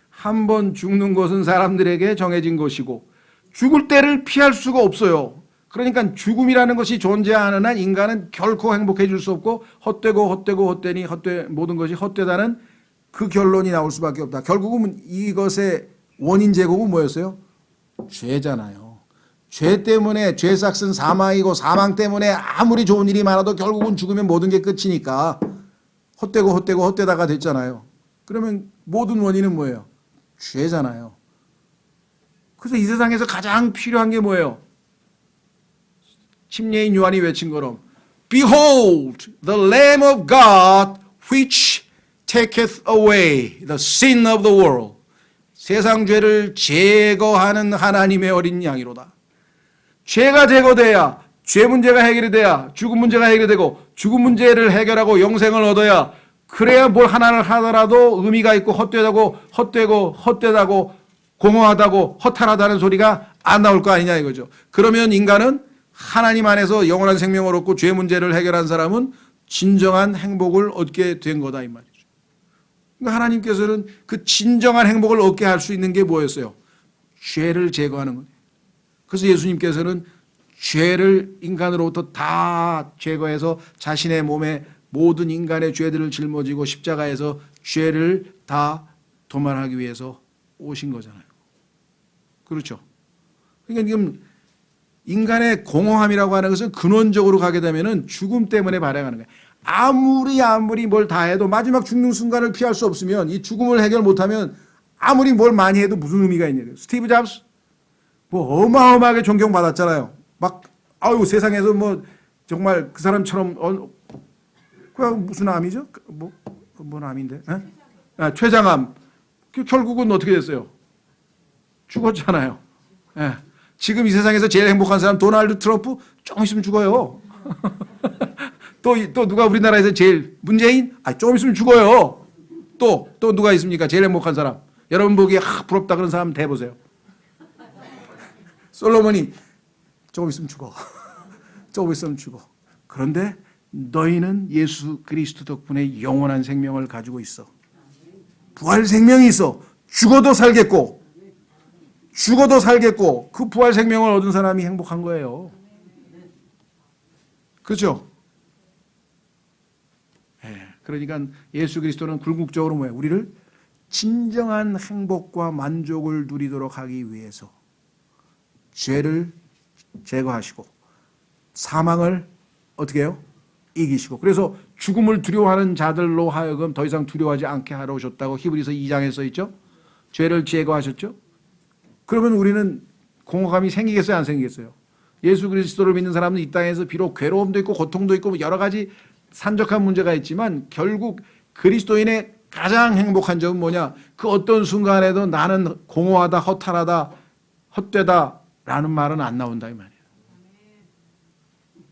한 번 죽는 것은 사람들에게 정해진 것이고 죽을 때를 피할 수가 없어요. 그러니까 죽음이라는 것이 존재하는 한 인간은 결코 행복해질 수 없고 헛되니 모든 것이 헛되다는 그 결론이 나올 수밖에 없다. 결국은 이것의 원인 제공은 뭐였어요? 죄잖아요. 죄 때문에 죄 삭은 사망이고 사망 때문에 아무리 좋은 일이 많아도 결국은 죽으면 모든 게 끝이니까 헛되다가 됐잖아요. 그러면 모든 원인은 뭐예요? 죄잖아요. 그래서 이 세상에서 가장 필요한 게 뭐예요? 침례인 요한이 외친 것처럼 Behold the Lamb of God which taketh away the sin of the world. 세상 죄를 제거하는 하나님의 어린 양이로다. 죄가 제거돼야 죄 문제가 해결이 돼야 죽음 문제가 해결되고 죽음 문제를 해결하고 영생을 얻어야 그래야 뭘 하나를 하더라도 의미가 있고 헛되다고 공허하다고 허탈하다는 소리가 안 나올 거 아니냐 이거죠. 그러면 인간은 하나님 안에서 영원한 생명을 얻고 죄 문제를 해결한 사람은 진정한 행복을 얻게 된 거다 이 말이죠. 그러니까 하나님께서는 그 진정한 행복을 얻게 할 수 있는 게 뭐였어요? 죄를 제거하는 거예요. 그래서 예수님께서는 죄를 인간으로부터 다 제거해서 자신의 몸에 모든 인간의 죄들을 짊어지고 십자가에서 죄를 다 도말하기 위해서 오신 거잖아요. 그렇죠? 그러니까 지금 인간의 공허함이라고 하는 것은 근원적으로 가게 되면은 죽음 때문에 발생하는 거예요. 아무리 뭘 다 해도 마지막 죽는 순간을 피할 수 없으면 이 죽음을 해결 못하면 아무리 뭘 많이 해도 무슨 의미가 있냐고요. 스티브 잡스 뭐 어마어마하게 존경받았잖아요. 막 아유 세상에서 뭐 정말 그 사람처럼 그냥 무슨 암이죠? 뭔 암인데? 췌장암. 결국은 어떻게 됐어요? 죽었잖아요. 예. 지금 이 세상에서 제일 행복한 사람 도널드 트럼프 조금 있으면 죽어요. 또 누가 우리나라에서 제일 문재인? 조금 있으면 죽어요. 또 누가 있습니까? 제일 행복한 사람. 여러분 보기에 부럽다 그런 사람 대보세요. 솔로몬이 조금 있으면 죽어. 조금 있으면 죽어. 그런데 너희는 예수 그리스도 덕분에 영원한 생명을 가지고 있어. 부활 생명이 있어. 죽어도 살겠고 그 부활 생명을 얻은 사람이 행복한 거예요. 그렇죠? 그러니까 예수 그리스도는 궁극적으로 뭐예요? 우리를 진정한 행복과 만족을 누리도록 하기 위해서 죄를 제거하시고 사망을 어떻게 해요? 이기시고 그래서 죽음을 두려워하는 자들로 하여금 더 이상 두려워하지 않게 하러 오셨다고 히브리서 2장에 써 있죠. 죄를 제거하셨죠. 그러면 우리는 공허감이 생기겠어요? 안 생기겠어요? 예수 그리스도를 믿는 사람은 이 땅에서 비록 괴로움도 있고 고통도 있고 여러 가지 산적한 문제가 있지만 결국 그리스도인의 가장 행복한 점은 뭐냐? 그 어떤 순간에도 나는 공허하다, 허탈하다, 헛되다 라는 말은 안 나온다 이 말이에요.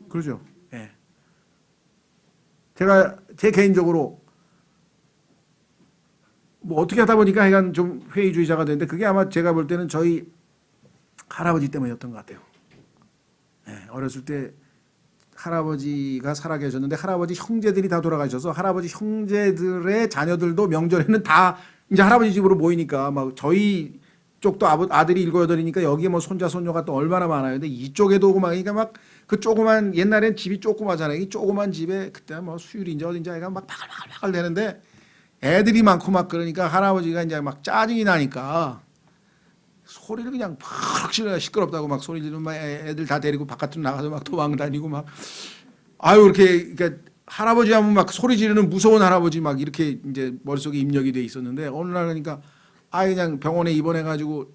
그러죠? 예. 제가 제 개인적으로 뭐 어떻게 하다 보니까 하여간 좀 회의주의자가 됐는데 그게 아마 제가 볼 때는 저희 할아버지 때문이었던 것 같아요. 예. 어렸을 때 할아버지가 살아계셨는데 할아버지 형제들이 다 돌아가셔서 할아버지 형제들의 자녀들도 명절에는 다 이제 할아버지 집으로 모이니까 막 저희 쪽도 아들이 7, 8이니까 여기에 뭐 손자 손녀가 또 얼마나 많아요. 근데 이쪽에도 오고 막 그러니까 막 그 조그만 옛날엔 집이 조그마잖아요. 이 조그만 집에 그때 뭐 수율인지 어딘지 아이가 막 바글바글 되는데 애들이 많고 막 그러니까 할아버지가 이제 막 짜증이 나니까 소리를 그냥 팍 질러 시끄럽다고 막 소리 지르면 막 애들 다 데리고 바깥으로 나가서 막 도망 다니고 막 아유 이렇게 그러니까 할아버지 하면 막 소리 지르는 무서운 할아버지 막 이렇게 이제 머릿속에 입력이 돼 있었는데 어느 날 그러니까 아예 그냥 병원에 입원해 가지고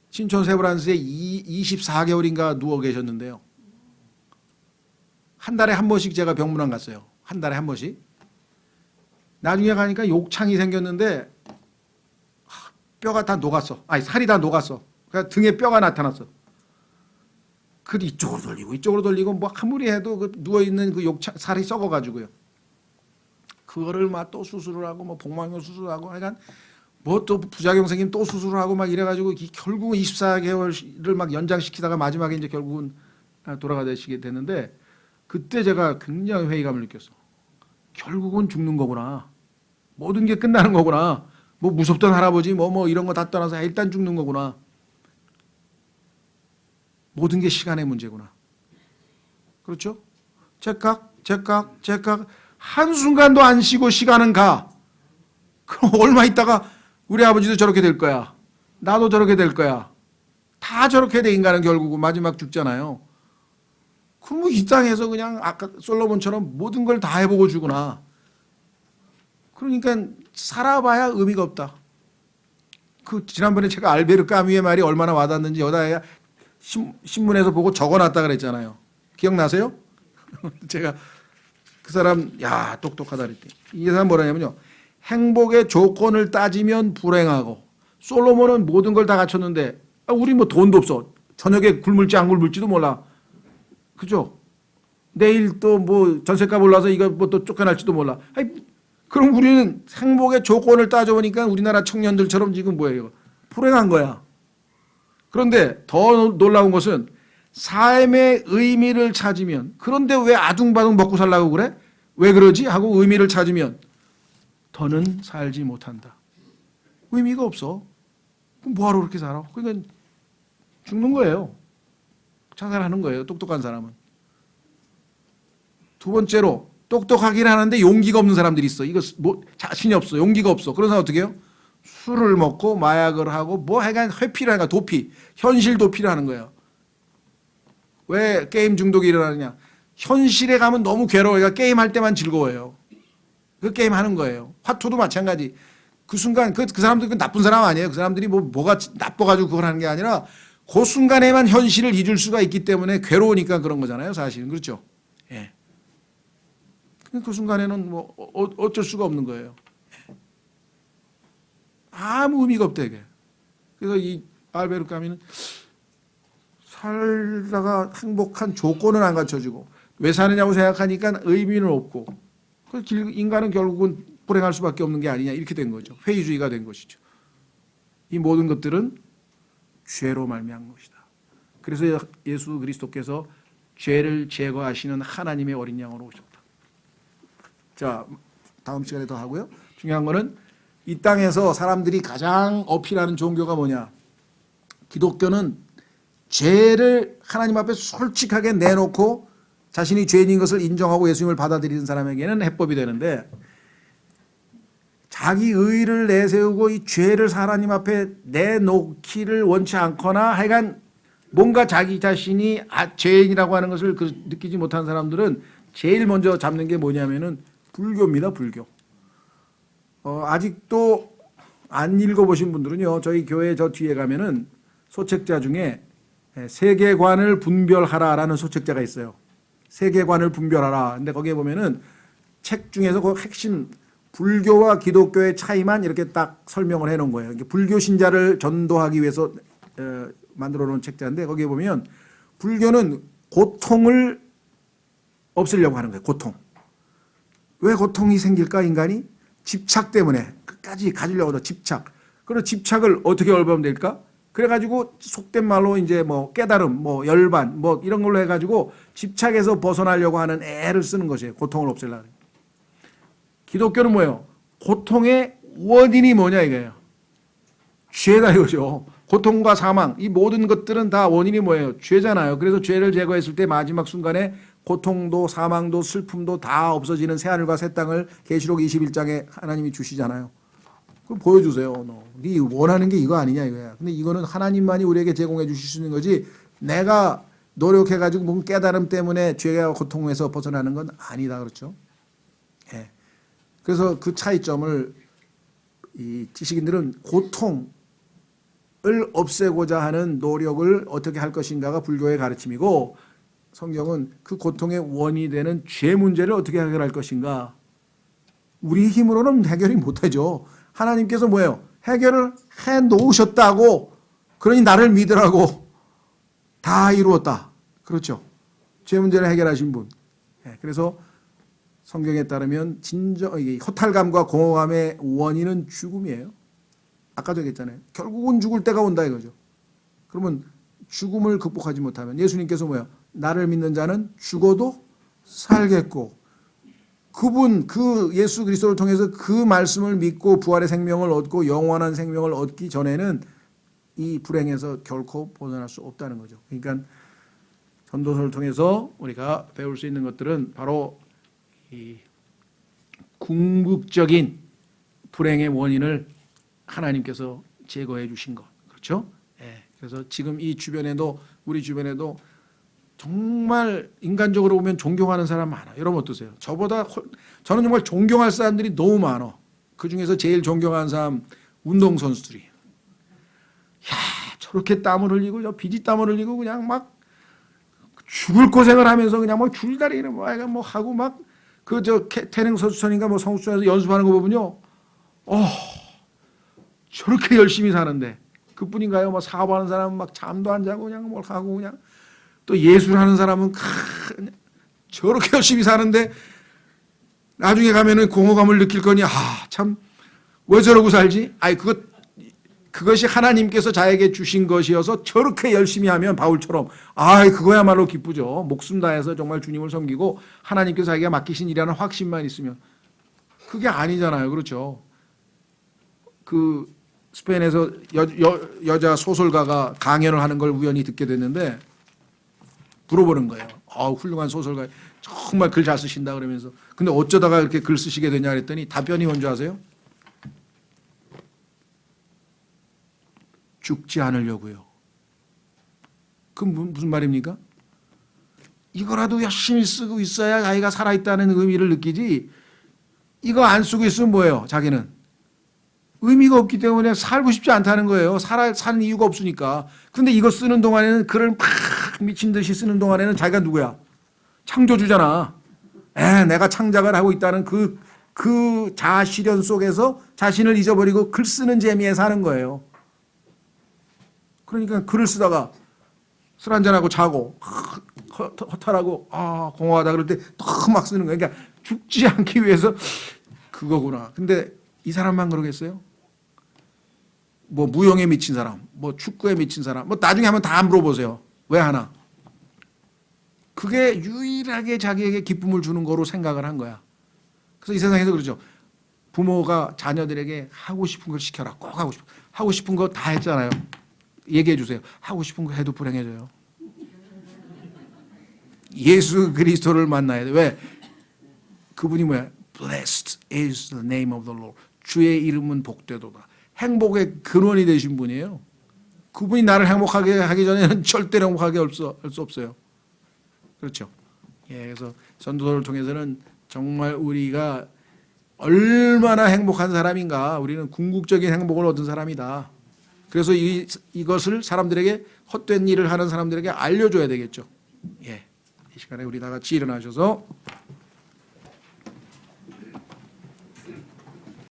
신촌 세브란스에 24개월인가 누워 계셨는데요. 한 달에 한 번씩 제가 병문안 갔어요. 한 달에 한 번씩. 나중에 가니까 욕창이 생겼는데 뼈가 다 녹았어. 아니 살이 다 녹았어. 그러니까 등에 뼈가 나타났어. 그 이쪽으로 돌리고 이쪽으로 돌리고 뭐 아무리 해도 그 누워 있는 그 욕창 살이 썩어가지고요. 그거를 막 또 수술을 하고 뭐 복막염 수술하고 하여간 뭐 또 부작용 생기면 또 수술을 하고 막 이래가지고 결국은 24개월을 막 연장시키다가 마지막에 이제 결국은 돌아가시게 됐는데 그때 제가 굉장히 회의감을 느꼈어. 결국은 죽는 거구나. 모든 게 끝나는 거구나. 뭐 무섭던 할아버지 뭐 이런 거 다 떠나서 일단 죽는 거구나. 모든 게 시간의 문제구나. 그렇죠? 제깍 한순간도 안 쉬고 시간은 가. 그럼 얼마 있다가 우리 아버지도 저렇게 될 거야. 나도 저렇게 될 거야. 다 저렇게 돼 인간은 결국은 마지막 죽잖아요. 그럼 이 땅에서 그냥 아까 솔로몬처럼 모든 걸 다 해보고 죽으나. 그러니까 살아봐야 의미가 없다. 그 지난번에 제가 알베르 까뮈의 말이 얼마나 와닿는지 여다가 신문에서 보고 적어놨다 그랬잖아요. 기억나세요? 제가 그 사람 야 똑똑하다 그랬더니 이 사람 뭐라냐면요. 행복의 조건을 따지면 불행하고 솔로몬은 모든 걸 다 갖췄는데 우리 뭐 돈도 없어. 저녁에 굶을지 안 굶을지도 몰라. 그죠? 내일 또 뭐 전셋값 올라서 이거 뭐 또 쫓겨날지도 몰라. 아니, 그럼 우리는 행복의 조건을 따져보니까 우리나라 청년들처럼 지금 뭐예요? 불행한 거야. 그런데 더 놀라운 것은 삶의 의미를 찾으면 그런데 왜 아둥바둥 먹고 살라고 그래? 왜 그러지? 하고 의미를 찾으면 더는 살지 못한다. 의미가 없어. 그럼 뭐하러 그렇게 살아? 그러니까 죽는 거예요. 자살하는 거예요. 똑똑한 사람은. 두 번째로 똑똑하긴 하는데 용기가 없는 사람들이 있어. 이거 뭐 자신이 없어. 용기가 없어. 그런 사람 어떻게 해요? 술을 먹고 마약을 하고 뭐 하여간 회피라니까 도피. 현실 도피를 하는 거예요. 왜 게임 중독이 일어나느냐. 현실에 가면 너무 괴로워요. 그러니까 게임할 때만 즐거워요. 그 게임 하는 거예요. 화투도 마찬가지. 그 순간 그 사람들 그 나쁜 사람 아니에요. 그 사람들이 뭐가 나빠가지고 그걸 하는 게 아니라 그 순간에만 현실을 잊을 수가 있기 때문에 괴로우니까 그런 거잖아요. 사실은. 그렇죠? 예. 그 순간에는 뭐 어쩔 수가 없는 거예요. 예. 아무 의미가 없다 이게. 그래서 이 알베르 까뮈는 살다가 행복한 조건은 안 갖춰지고 왜 사느냐고 생각하니까 의미는 없고 인간은 결국은 불행할 수밖에 없는 게 아니냐 이렇게 된 거죠. 회의주의가 된 것이죠. 이 모든 것들은 죄로 말미암은 것이다. 그래서 예수 그리스도께서 죄를 제거하시는 하나님의 어린 양으로 오셨다. 자, 다음 시간에 더 하고요. 중요한 거는 이 땅에서 사람들이 가장 어필하는 종교가 뭐냐. 기독교는 죄를 하나님 앞에 솔직하게 내놓고 자신이 죄인인 것을 인정하고 예수님을 받아들이는 사람에게는 해법이 되는데 자기 의의를 내세우고 이 죄를 하나님 앞에 내놓기를 원치 않거나 하여간 뭔가 자기 자신이 죄인이라고 하는 것을 느끼지 못한 사람들은 제일 먼저 잡는 게 뭐냐면은 불교입니다. 불교. 아직도 안 읽어보신 분들은요. 저희 교회 저 뒤에 가면은 소책자 중에 세계관을 분별하라라는 소책자가 있어요. 세계관을 분별하라. 근데 거기에 보면은 책 중에서 그 핵심 불교와 기독교의 차이만 이렇게 딱 설명을 해놓은 거예요. 이게 불교 신자를 전도하기 위해서 만들어 놓은 책자인데 거기에 보면 불교는 고통을 없애려고 하는 거예요. 고통. 왜 고통이 생길까 인간이? 집착 때문에 끝까지 가지려고 하는 집착. 그런 집착을 어떻게 얼버면 될까? 그래가지고 속된 말로 이제 뭐 깨달음, 뭐 열반, 뭐 이런 걸로 해가지고 집착에서 벗어나려고 하는 애를 쓰는 것이에요. 고통을 없애려고. 기독교는 뭐예요? 고통의 원인이 뭐냐 이거예요. 죄다 이거죠. 고통과 사망, 이 모든 것들은 다 원인이 뭐예요? 죄잖아요. 그래서 죄를 제거했을 때 마지막 순간에 고통도 사망도 슬픔도 다 없어지는 새하늘과 새 땅을 계시록 21장에 하나님이 주시잖아요. 그럼 보여주세요. 네 원하는 게 이거 아니냐 이거야. 근데 이거는 하나님만이 우리에게 제공해 주실 수 있는 거지 내가 노력해가지고 뭔 깨달음 때문에 죄와 고통에서 벗어나는 건 아니다. 그렇죠? 예. 그래서 그 차이점을 이 지식인들은 고통을 없애고자 하는 노력을 어떻게 할 것인가가 불교의 가르침이고 성경은 그 고통의 원인이 되는 죄 문제를 어떻게 해결할 것인가. 우리 힘으로는 해결이 못하죠. 하나님께서 뭐예요? 해결을 해 놓으셨다고. 그러니 나를 믿으라고. 다 이루었다. 그렇죠. 죄 문제를 해결하신 분. 그래서 성경에 따르면 허탈감과 공허감의 원인은 죽음이에요. 아까도 얘기했잖아요. 결국은 죽을 때가 온다 이거죠. 그러면 죽음을 극복하지 못하면 예수님께서 뭐야? 나를 믿는 자는 죽어도 살겠고 그분 그 예수 그리스도를 통해서 그 말씀을 믿고 부활의 생명을 얻고 영원한 생명을 얻기 전에는 이 불행에서 결코 벗어날 수 없다는 거죠. 그러니까 전도서를 통해서 우리가 배울 수 있는 것들은 바로 이 궁극적인 불행의 원인을 하나님께서 제거해 주신 것. 그렇죠? 예. 그래서 지금 이 주변에도 우리 주변에도 정말 인간적으로 보면 존경하는 사람 많아요. 여러분 어떠세요? 저는 정말 존경할 사람들이 너무 많아. 그중에서 제일 존경하는 사람 운동선수들이. 야, 저렇게 땀을 흘리고 비지땀을 흘리고 그냥 막 죽을 고생을 하면서 그냥 뭐 줄다리기를 뭐 하고 막 태릉 선수촌인가 뭐 성수촌에서 연습하는 거 보면요. 저렇게 열심히 사는데 그뿐인가요? 뭐 사업하는 사람은 막 잠도 안 자고 그냥 뭘 하고 그냥 또 예술하는 사람은 저렇게 열심히 사는데 나중에 가면은 공허감을 느낄 거니 참 왜 저러고 살지? 그것이 하나님께서 자에게 주신 것이어서 저렇게 열심히 하면 바울처럼 그거야말로 기쁘죠. 목숨 다해서 정말 주님을 섬기고 하나님께서 자기가 맡기신 일이라는 확신만 있으면 그게 아니잖아요. 그렇죠? 그 스페인에서 여자 소설가가 강연을 하는 걸 우연히 듣게 됐는데 물어보는 거예요. 훌륭한 소설가 정말 글 잘 쓰신다 그러면서 근데 어쩌다가 이렇게 글 쓰시게 되냐 그랬더니 답변이 뭔지 아세요? 죽지 않으려고요. 그럼 무슨 말입니까? 이거라도 열심히 쓰고 있어야 아이가 살아있다는 의미를 느끼지 이거 안 쓰고 있으면 뭐예요? 자기는 의미가 없기 때문에 살고 싶지 않다는 거예요. 사는 이유가 없으니까. 근데 이거 쓰는 동안에는 글을 막 미친 듯이 쓰는 동안에는 자기가 누구야? 창조주잖아. 내가 창작을 하고 있다는 그 자아실현 속에서 자신을 잊어버리고 글 쓰는 재미에 사는 거예요. 그러니까 글을 쓰다가 술 한잔하고 자고 허탈하고 공허하다 그럴 때 더 막 쓰는 거예요. 그러니까 죽지 않기 위해서 그거구나. 근데 이 사람만 그러겠어요? 뭐 무용에 미친 사람, 뭐 축구에 미친 사람, 뭐 나중에 한번 다 물어보세요. 왜 하나? 그게 유일하게 자기에게 기쁨을 주는 거로 생각을 한 거야. 그래서 이 세상에서 그러죠. 부모가 자녀들에게 하고 싶은 걸 시켜라. 꼭 하고 싶은 거 다 했잖아요. 얘기해 주세요. 하고 싶은 거 해도 불행해져요. 예수 그리스도를 만나야 돼. 왜? 그분이 뭐야? Blessed is the name of the Lord. 주의 이름은 복되도다. 행복의 근원이 되신 분이에요. 그분이 나를 행복하게 하기 전에는 절대로 행복하게 할 수 없어요. 그렇죠? 그래서 전도서를 통해서는 정말 우리가 얼마나 행복한 사람인가. 우리는 궁극적인 행복을 얻은 사람이다. 그래서 이것을 사람들에게 헛된 일을 하는 사람들에게 알려줘야 되겠죠. 이 시간에 우리 다 같이 일어나셔서